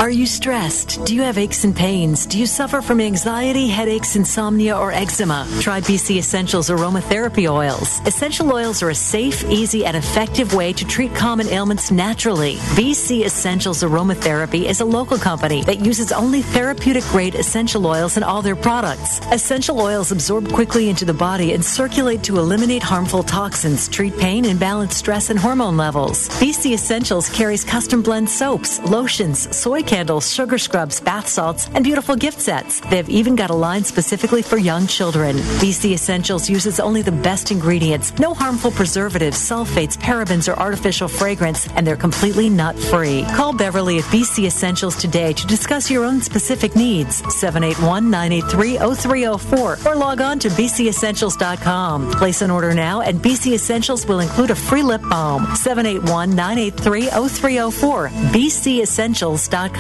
Are you stressed? Do you have aches and pains? Do you suffer from anxiety, headaches, insomnia, or eczema? Try BC Essentials Aromatherapy Oils. Essential oils are a safe, easy, and effective way to treat common ailments naturally. BC Essentials Aromatherapy is a local company that uses only therapeutic-grade essential oils in all their products. Essential oils absorb quickly into the body and circulate to eliminate harmful toxins, treat pain, and balance stress and hormone levels. BC Essentials carries custom blend soaps, lotions, soy candles, sugar scrubs, bath salts, and beautiful gift sets. They've even got a line specifically for young children. BC Essentials uses only the best ingredients, no harmful preservatives, sulfates, parabens, or artificial fragrance, and they're completely nut-free. Call Beverly at BC Essentials today to discuss your own specific needs. 781-983-0304 or log on to bcessentials.com. Place an order now, and BC Essentials will include a free lip balm. 781-983-0304. bcessentials.com.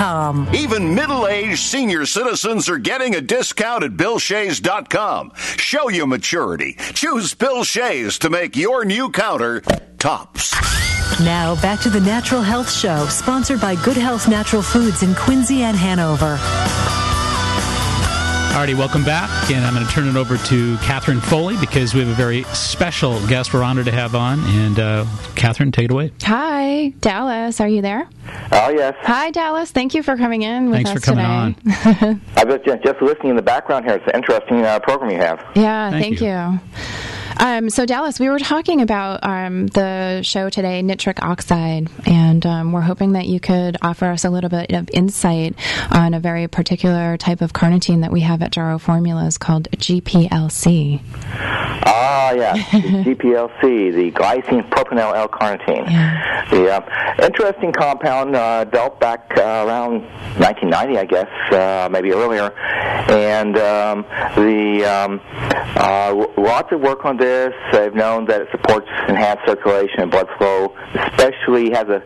Even middle-aged senior citizens are getting a discount at BillShays.com. Show your maturity. Choose Bill Shays to make your new counter tops. Now back to the Natural Health Show, sponsored by Good Health Natural Foods in Quincy and Hanover. Alrighty, welcome back, and I'm going to turn it over to Catherine Foley because we have a very special guest we're honored to have on. And Catherine, take it away. Hi, Dallas. Are you there? Oh, yes. Hi, Dallas. Thank you for coming in with us today. Thanks for coming on. I was just listening in the background here. It's an interesting program you have. Yeah, thank you. So, Dallas, we were talking about the show today, Nitric Oxide, and we're hoping that you could offer us a little bit of insight on a very particular type of carnitine that we have at Jarrow Formulas called GPLC. Ah, yeah, GPLC, the glycine propanol L-carnitine. Yeah. The interesting compound developed back around 1990, I guess, maybe earlier, and lots of work on this. They've known that it supports enhanced circulation and blood flow, especially has a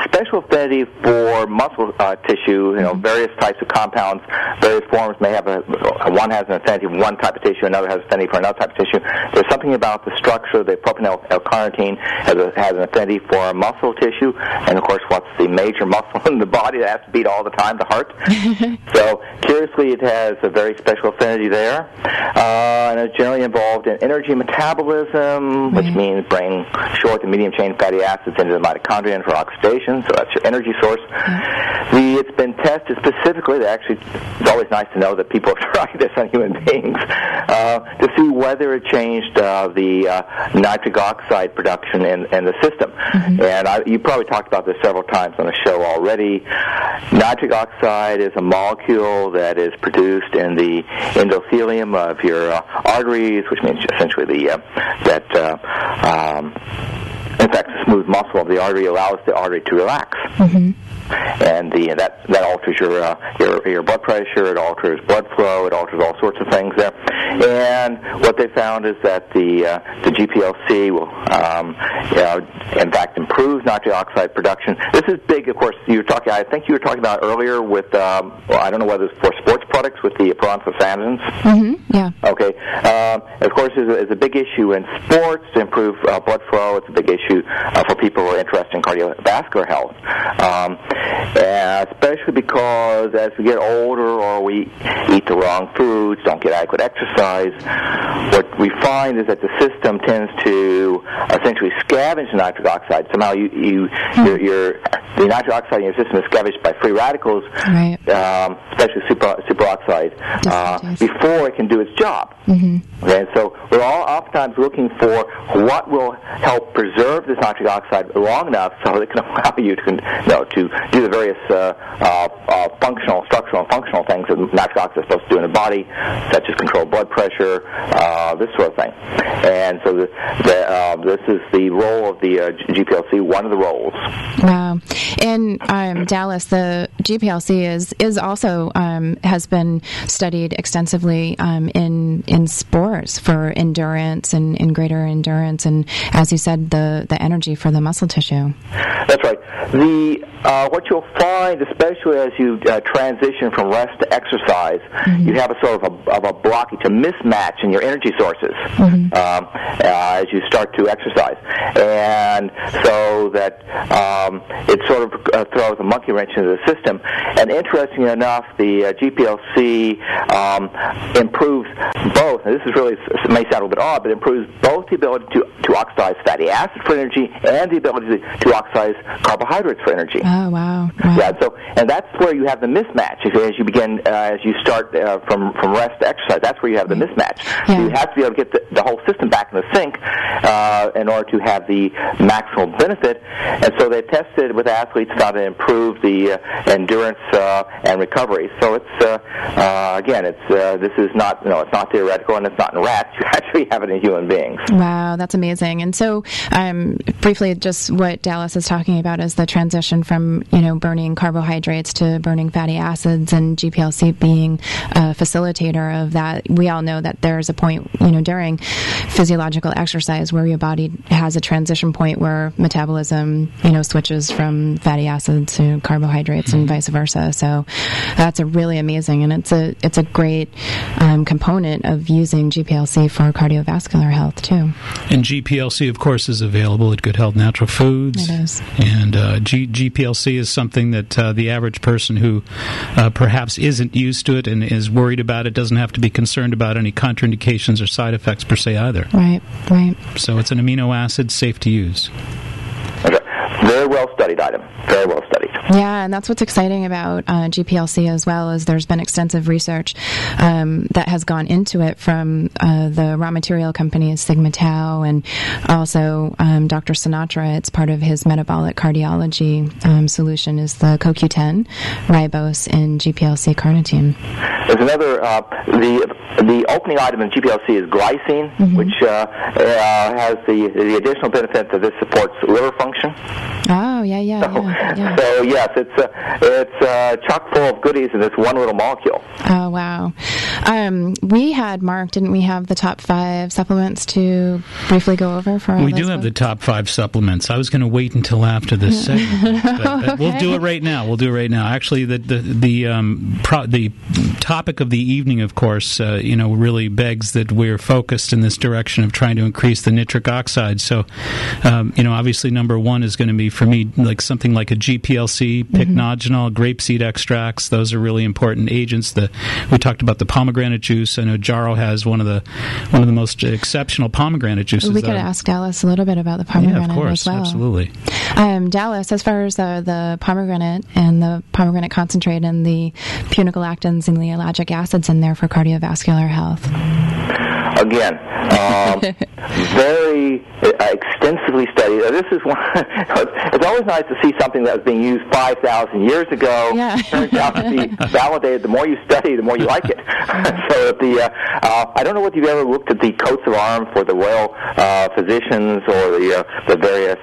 special affinity for muscle tissue. You know, various types of compounds, various forms may have one has an affinity for one type of tissue, another has an affinity for another type of tissue. There's something about the structure of the propanol L-carnitine has an affinity for muscle tissue, and of course, what's the major muscle in the body that has to beat all the time? The heart. So, curiously, it has a very special affinity there, and it's generally involved in energy metabolism, which means bringing short and medium chain fatty acids into the mitochondria for oxidation, so that's your energy source. It's been tested specifically, it's always nice to know that people have tried this on human beings, to see whether it changed the nitric oxide production in the system. And you probably talked about this several times on the show already. Nitric oxide is a molecule that is produced in the endothelium of your arteries, which means essentially in fact, the smooth muscle of the artery allows the artery to relax. And that alters your blood pressure, it alters blood flow, it alters all sorts of things there. And what they found is that the GPLC will, in fact, improve nitric oxide production. This is big, of course. I think you were talking about earlier with, I don't know whether it's for sports products with the proanthocyanins. Yeah. Okay. Of course, it's a big issue in sports to improve blood flow. It's a big issue for people who are interested in cardiovascular health. Especially because as we get older or we eat the wrong foods, don't get adequate exercise, what we find is that the system tends to essentially scavenge nitric oxide. Somehow the nitric oxide in your system is scavenged by free radicals, especially superoxide, before it can do its job. Okay, so we're all oftentimes looking for what will help preserve this nitric oxide long enough so it can allow you to do the various structural and functional things that nitric oxide is supposed to do in the body, such as control blood pressure, this sort of thing. And so this is the role of the GPLC, one of the roles. Wow. And Dallas, the GPLC is also has been studied extensively in sports for endurance and greater endurance, and as you said, the energy for the muscle tissue. That's right. what you'll find, especially as you transition from rest to exercise, you have a sort of a blockage, a mismatch in your energy sources as you start to exercise, and so that it sort of throws a monkey wrench into the system. And interestingly enough, the GPLC improves both. And this is really, it may sound a little bit odd, but it improves both the ability to oxidize fatty acid for energy and the ability to oxidize carbohydrates for energy. Oh, wow. Yeah, so, and that's where you have the mismatch. As you begin, as you start from rest to exercise, that's where you have the mismatch. Yeah. So you have to be able to get the whole system back in the sync in order to have the maximal benefit. And so they tested with athletes, found it improved the endurance and recovery. So it's again, this is not, it's not theoretical, and it's not in rats. You actually have it in human beings. Wow, that's amazing. And so, briefly, just what Dallas is talking about is the transition from burning carbohydrates to burning fatty acids, and GPLC being a facilitator of that. We all know that there's a point, during physiological exercise where your body has a transition point where metabolism, switches from fatty acids to carbohydrates and vice versa. So that's a really amazing, and it's a great component of using GPLC for cardiovascular health too. And GPLC, of course, is available at Good Health Natural Foods. It is. And GPLC is something that the average person who perhaps isn't used to it and is worried about it doesn't have to be concerned about any contraindications or side effects per se either. Right. So it's an amino acid, safe to use. Okay. Very well studied item. Very well studied. Yeah, and that's what's exciting about GPLC as well, is there's been extensive research that has gone into it from the raw material companies Sigma Tau, and also Dr. Sinatra. It's part of his metabolic cardiology solution is the CoQ10, ribose, and GPLC carnitine. There's another, the opening item in GPLC is glycine, which has the additional benefit that this supports liver function. Oh, yeah. So yes, it's chock full of goodies in this one little molecule. Oh, wow. We had, Mark, didn't we have the top 5 supplements to briefly go over for our We do have the top 5 supplements. I was going to wait until after this segment, but we'll do it right now. Actually, the topic of the evening, of course, really begs that we're focused in this direction of trying to increase the nitric oxide. So, obviously number 1 is going to be, for me, like something like a GPLC, pycnogenol, grapeseed extracts. Those are really important agents. We talked about the pomegranate juice. I know Jarrow has one of the most exceptional pomegranate juices. We could ask Dallas a little bit about the pomegranate of course, as well. Absolutely. Dallas, as far as the pomegranate and the pomegranate concentrate and the puniculactins and the ellagic acids in there for cardiovascular health. Again, very extensively studied. This is one. It's always nice to see something that was being used 5,000 years ago. Yeah. Turns out to be validated. The more you study, the more you like it. So I don't know whether you've ever looked at the coats of arms for the royal physicians or the various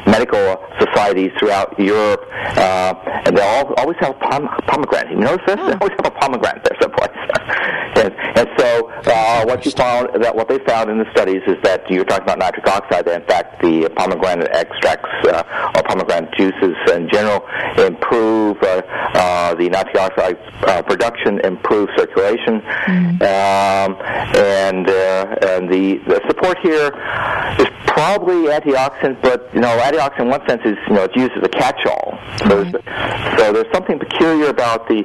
medical societies throughout Europe, and they always have pomegranate. You notice this? They always have a pomegranate there someplace. And so what they found in the studies is that you're talking about nitric oxide, that in fact the pomegranate extracts or pomegranate juices in general improve the nitric oxide production, improve circulation, and the support here is probably antioxidant, but antioxidant in one sense is it's used as a catch-all. So there's something peculiar about the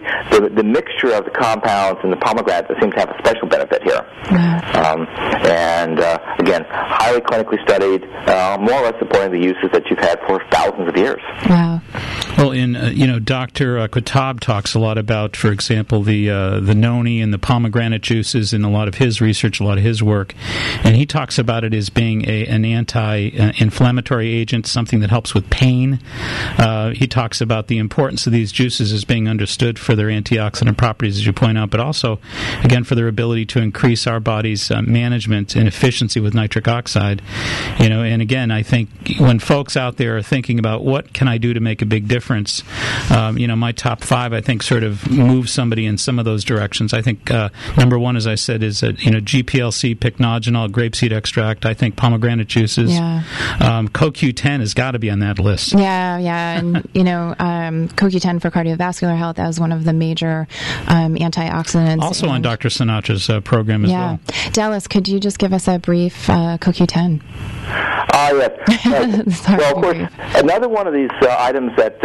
mixture of the compounds in the pomegranate that seems to have a special benefit here. And again, highly clinically studied, more or less supporting the uses that you've had for thousands of years. Wow. Well, Dr. Quattab talks a lot about, for example, the noni and the pomegranate juices in a lot of his research, a lot of his work, and he talks about it as being an anti-inflammatory agent, something that helps with pain. He talks about the importance of these juices as being understood for their antioxidant properties, as you point out, but also, again, for their ability to increase our body's management and efficiency with nitric oxide. And again, I think when folks out there are thinking about what can I do to make a big difference, my top 5, I think, sort of move somebody in some of those directions. I think number 1, as I said, is GPLC, pycnogenol, grapeseed extract. I think pomegranate juices. Yeah. CoQ10 has got to be on that list. Yeah, and CoQ10 for cardiovascular health as one of the major antioxidants. Also on Dr. Sinatra's program as well. Dallas, could you just give us a brief CoQ10? Yes. Well, of course, another one of these items that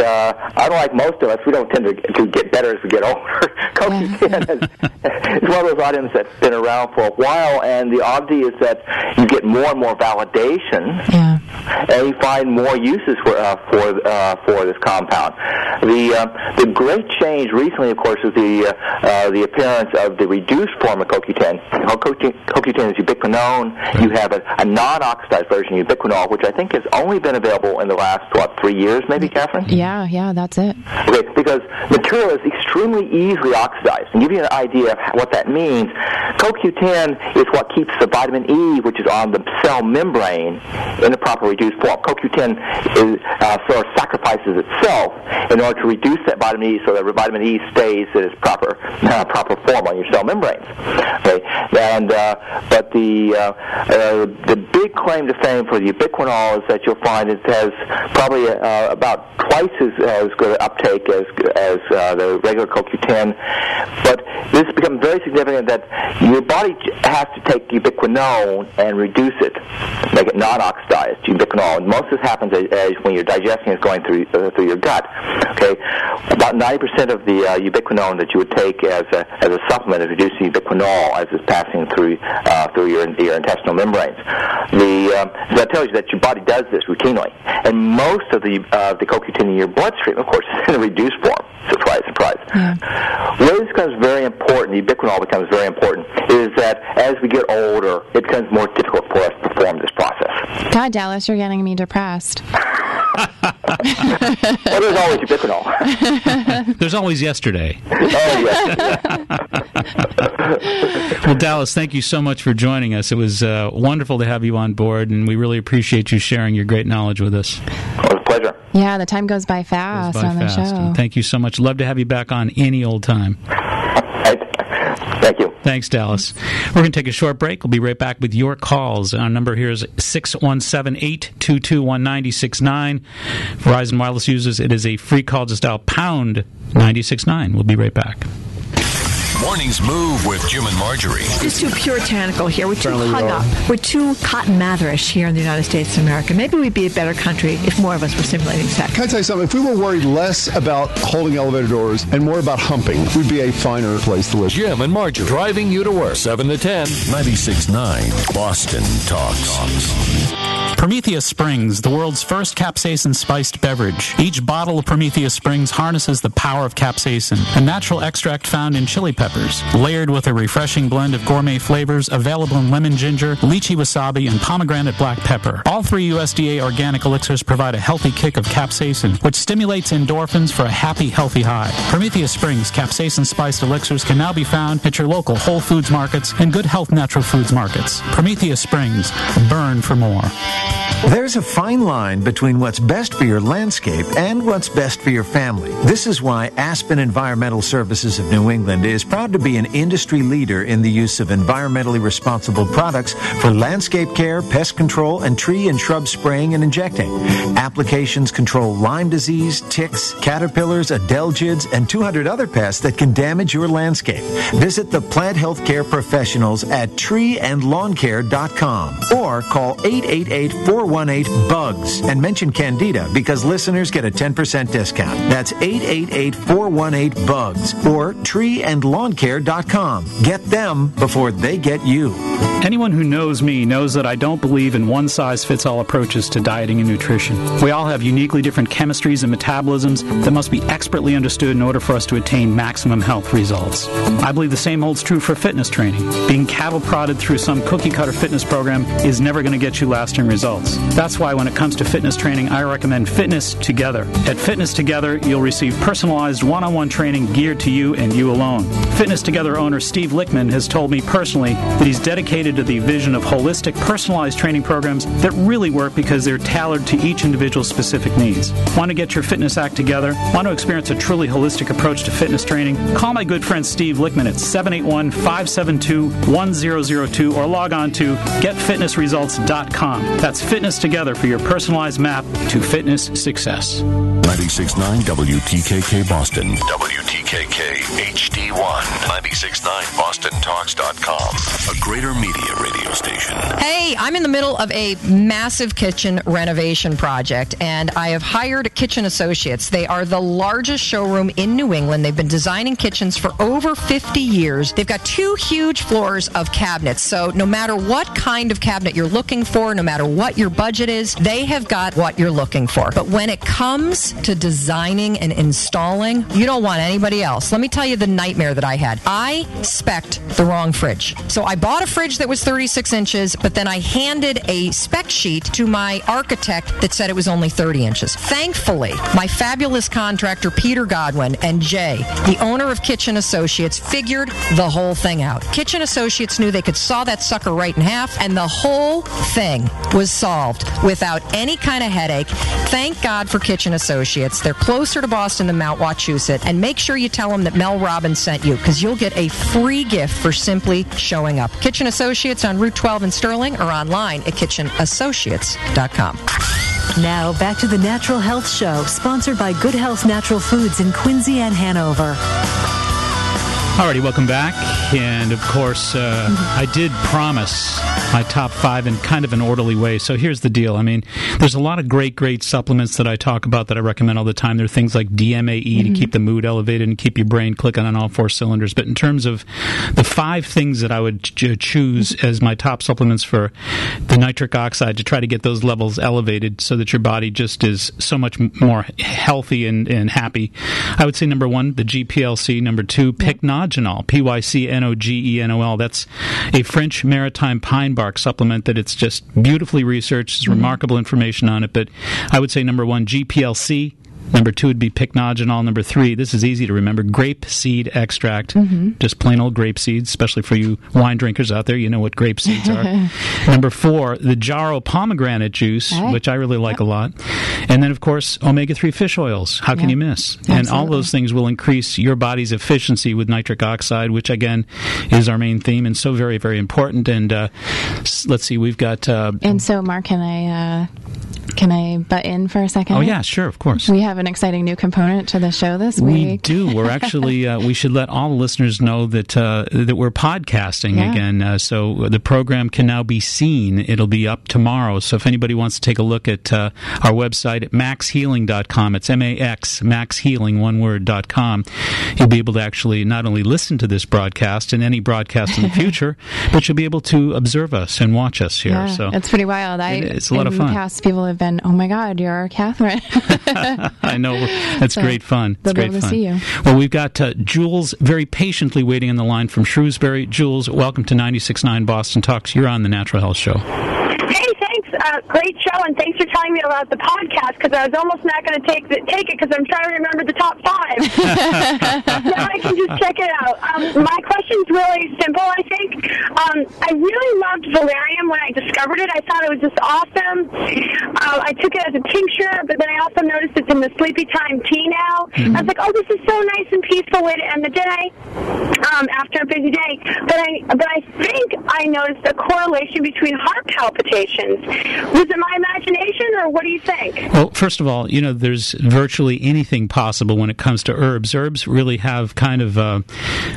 unlike most of us, we don't tend to get better as we get older. CoQ10 is one of those items that's been around for a while, and the oddity is that you get more and more validation, and you find more uses for this compound. The great change recently, of course, is the appearance of the reduced form of CoQ10. CoQ10 is ubiquinone. You have a non-oxidized version, ubiquinol, which I think has only been available in the last 3 years, maybe, Catherine? Yeah, that's it. Okay, because material is extremely easily oxidized. And give you an idea of what that means, CoQ10 is what keeps the vitamin E, which is on the cell membrane, in the proper reduced form. CoQ10 sort of sacrifices itself in order to reduce that vitamin E so that vitamin E stays in its proper form on your cell membranes. Okay, but the big claim to fame for the ubiquinol is that you'll find it has probably about twice as good an uptake as the regular CoQ10. But this becomes very significant that your body has to take ubiquinone and reduce it, make it non-oxidized ubiquinol. And most of this happens as when your digestion is going through your gut. Okay, about 90% of the ubiquinone that you would take as a supplement is reducing ubiquinol as it's passing through your intestinal membranes. So that tells you that your body does this routinely, and most of the CoQ10 in your bloodstream, of course, is in a reduced form. Surprise. Yeah. Where this becomes very important, ubiquinol becomes very important, is that as we get older, it becomes more difficult for us to perform this process. God, Dallas, you're getting me depressed. Well, there's always ubiquinol. There's always yesterday. Oh, yes. Well, Dallas, thank you so much for joining us. It was wonderful to have you on board, and we really appreciate you sharing your great knowledge with us. It was a pleasure. Yeah, the time goes by fast on the show. And thank you so much. Love to have you back on any old time. Thank you. Thanks, Dallas. We're going to take a short break. We'll be right back with your calls. Our number here is 617-822-19069. Verizon Wireless users, it is a free call. Just dial pound 969. We'll be right back. Mornings Move with Jim and Marjorie. It's too puritanical here. We're too hung up. We're too Cotton Matherish here in the United States of America. Maybe we'd be a better country if more of us were simulating sex. Can I tell you something? If we were worried less about holding elevator doors and more about humping, we'd be a finer place to live. Jim and Marjorie, driving you to work, 7 to 10, 96.9, Boston Talks. Prometheus Springs, the world's first capsaicin-spiced beverage. Each bottle of Prometheus Springs harnesses the power of capsaicin, a natural extract found in chili peppers, layered with a refreshing blend of gourmet flavors available in lemon ginger, lychee wasabi, and pomegranate black pepper. All 3 USDA organic elixirs provide a healthy kick of capsaicin, which stimulates endorphins for a happy, healthy high. Prometheus Springs capsaicin-spiced elixirs can now be found at your local Whole Foods markets and Good Health Natural Foods markets. Prometheus Springs, burn for more. There's a fine line between what's best for your landscape and what's best for your family. This is why Aspen Environmental Services of New England is proud to be an industry leader in the use of environmentally responsible products for landscape care, pest control, and tree and shrub spraying and injecting. Applications control Lyme disease, ticks, caterpillars, adelgids, and 200 other pests that can damage your landscape. Visit the plant health care professionals at treeandlawncare.com or call 888-418-BUGS and mention Candida because listeners get a 10% discount. That's 888-418-BUGS or treeandlawncare.com. Get them before they get you. Anyone who knows me knows that I don't believe in one-size-fits-all approaches to dieting and nutrition. We all have uniquely different chemistries and metabolisms that must be expertly understood in order for us to attain maximum health results. I believe the same holds true for fitness training. Being cattle-prodded through some cookie-cutter fitness program is never going to get you lasting results. That's why when it comes to fitness training, I recommend Fitness Together. At Fitness Together, you'll receive personalized one-on-one training geared to you and you alone. Fitness Together owner Steve Lichtman has told me personally that he's dedicated to the vision of holistic, personalized training programs that really work because they're tailored to each individual's specific needs. Want to get your fitness act together? Want to experience a truly holistic approach to fitness training? Call my good friend Steve Lichtman at 781-572-1002 or log on to getfitnessresults.com. That's Fitness Together for your personalized map to fitness success. 96.9 WTKK Boston. WTKK HD1. 96.9 BostonTalks.com. A Greater Media radio station. Hey, I'm in the middle of a massive kitchen renovation project, and I have hired Kitchen Associates. They are the largest showroom in New England. They've been designing kitchens for over 50 years. They've got 2 huge floors of cabinets, so no matter what kind of cabinet you're looking for, no matter what your budget is, they have got what you're looking for. But when it comes to designing and installing, you don't want anybody else. Let me tell you the nightmare that I had. I spec'd the wrong fridge. So I bought a fridge that was 36 inches, but then I handed a spec sheet to my architect that said it was only 30 inches. Thankfully, my fabulous contractor, Peter Godwin, and Jay, the owner of Kitchen Associates, figured the whole thing out. Kitchen Associates knew they could saw that sucker right in half, and the whole thing was solved without any kind of headache. Thank God for Kitchen Associates. They're closer to Boston than Mount Wachusett, and make sure you tell them that Mel Robbins sent you, because you'll get a free gift for simply showing up. Kitchen Associates on Route 12 in Sterling or online at kitchenassociates.com. Now, back to the Natural Health Show, sponsored by Good Health Natural Foods in Quincy and Hanover. Alrighty, welcome back. And, of course, I did promise my top 5 in kind of an orderly way. So here's the deal. I mean, there's a lot of great supplements that I talk about that I recommend all the time. There are things like DMAE to keep the mood elevated and keep your brain clicking on all 4 cylinders. But in terms of the 5 things that I would choose as my top supplements for the nitric oxide to try to get those levels elevated so that your body just is so much more healthy and happy, I would say number 1, the GPLC. Number 2, Pycnogenol, Pycnogenol. That's a French maritime pine bark supplement that it's just beautifully researched. There's remarkable information on it. But I would say number 1, GPLC. Number 2 would be Pycnogenol. Number 3, this is easy to remember, grape seed extract. Just plain old grape seeds, especially for you wine drinkers out there. You know what grape seeds are. Number 4, the Jarrow pomegranate juice, which I really like a lot. And then, of course, omega-3 fish oils. How can you miss? Absolutely. And all those things will increase your body's efficiency with nitric oxide, which, again, is our main theme and so very, very important. And let's see, we've got... and so, Mark, can I butt in for a second? Oh, yeah, sure, of course. We have an exciting new component to the show this week. We do. We're actually, we should let all the listeners know that that we're podcasting again. So the program can now be seen. It'll be up tomorrow. So if anybody wants to take a look at our website at maxhealing.com, it's M-A-X, maxhealing, one word.com, you'll be able to actually not only listen to this broadcast and any broadcast in the future, but you'll be able to observe us and watch us here. Yeah, so it's pretty wild. It's a lot of fun. In the past, people have been, oh my God, you're Catherine. I know. That's great fun. It's great fun. To see you. Well, we've got Jules very patiently waiting on the line from Shrewsbury. Jules, welcome to 96.9 Boston Talks. You're on the Natural Health Show. Hey, thanks. Great show, and thanks for telling me about the podcast, because I was almost not going to take it because I'm trying to remember the top 5. Now I can just check it out. My question's really simple, I think. I really loved valerian when I discovered it. I thought it was just awesome. I took it as a tincture, but then I also noticed it's in the Sleepy Time tea now. I was like, oh, this is so nice and peaceful way to end the day after a busy day. But I think I noticed a correlation between heart palpitations Was it my imagination, or what do you think? Well, first of all, there's virtually anything possible when it comes to herbs. Herbs really have kind of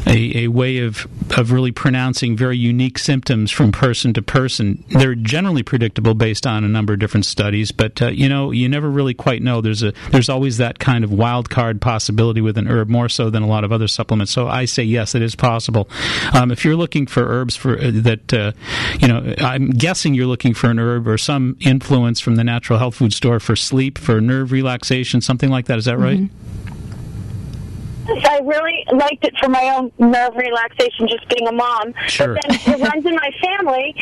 a way of really pronouncing very unique symptoms from person to person. They're generally predictable based on a number of different studies, but you never really quite know. There's always that kind of wild card possibility with an herb, more so than a lot of other supplements. So I say yes, it is possible. If you're looking for herbs I'm guessing you're looking for an herb or some influence from the natural health food store for sleep, for nerve relaxation, something like that. Is that right? I really liked it for my own nerve relaxation, just being a mom. Sure. But then it runs in my family,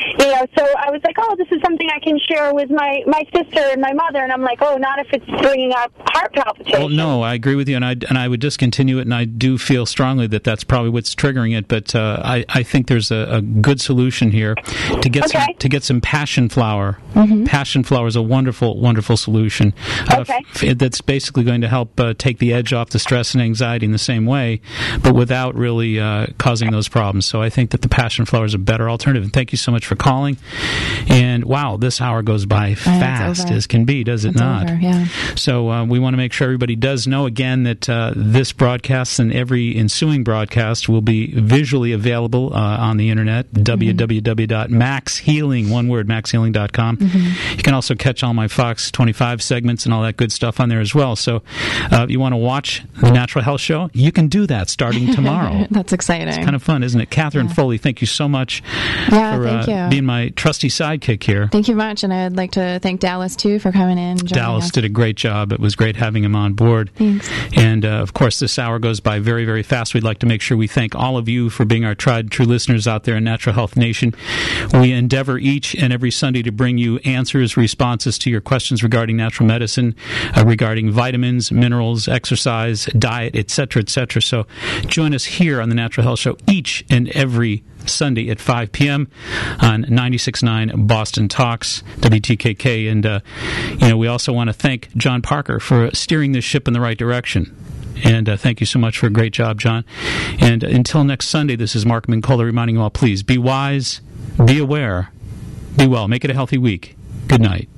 so I was like, oh, this is something I can share with my sister and my mother. And I'm like, oh, not if it's bringing up heart palpitations. Well, no, I agree with you, and I would discontinue it, and I do feel strongly that that's probably what's triggering it. But I think there's a good solution here to get some passion flower. Mm-hmm. Passion flower is a wonderful, wonderful solution. That's basically going to help take the edge off the stress and anxiety in the same way, but without really causing those problems. So I think that the passion flower is a better alternative. And thank you so much for calling. And wow, this hour goes by fast as can be, does it not? Over, yeah. So we want to make sure everybody does know again that this broadcast and every ensuing broadcast will be visually available on the internet, www.maxhealing, one word, maxhealing.com. Mm-hmm. You can also catch all my Fox 25 segments and all that good stuff on there as well. So if you want to watch the Natural Health Show, you can do that starting tomorrow. That's exciting. It's kind of fun, isn't it? Catherine Foley, thank you so much for being my trusty sidekick here. Thank you much, and I'd like to thank Dallas, too, for coming in. Dallas did a great job. It was great having him on board. Thanks. And, of course, this hour goes by very, very fast. We'd like to make sure we thank all of you for being our tried and true listeners out there in Natural Health Nation. We endeavor each and every Sunday to bring you answers, responses to your questions regarding natural medicine, regarding vitamins, minerals, exercise, diet, etc., etc. So join us here on the Natural Health Show each and every Sunday at 5 p.m. on 96.9 Boston Talks, WTKK. And, we also want to thank John Parker for steering this ship in the right direction. And thank you so much for a great job, John. And until next Sunday, this is Mark Mincola reminding you all, please be wise, be aware, be well. Make it a healthy week. Good night.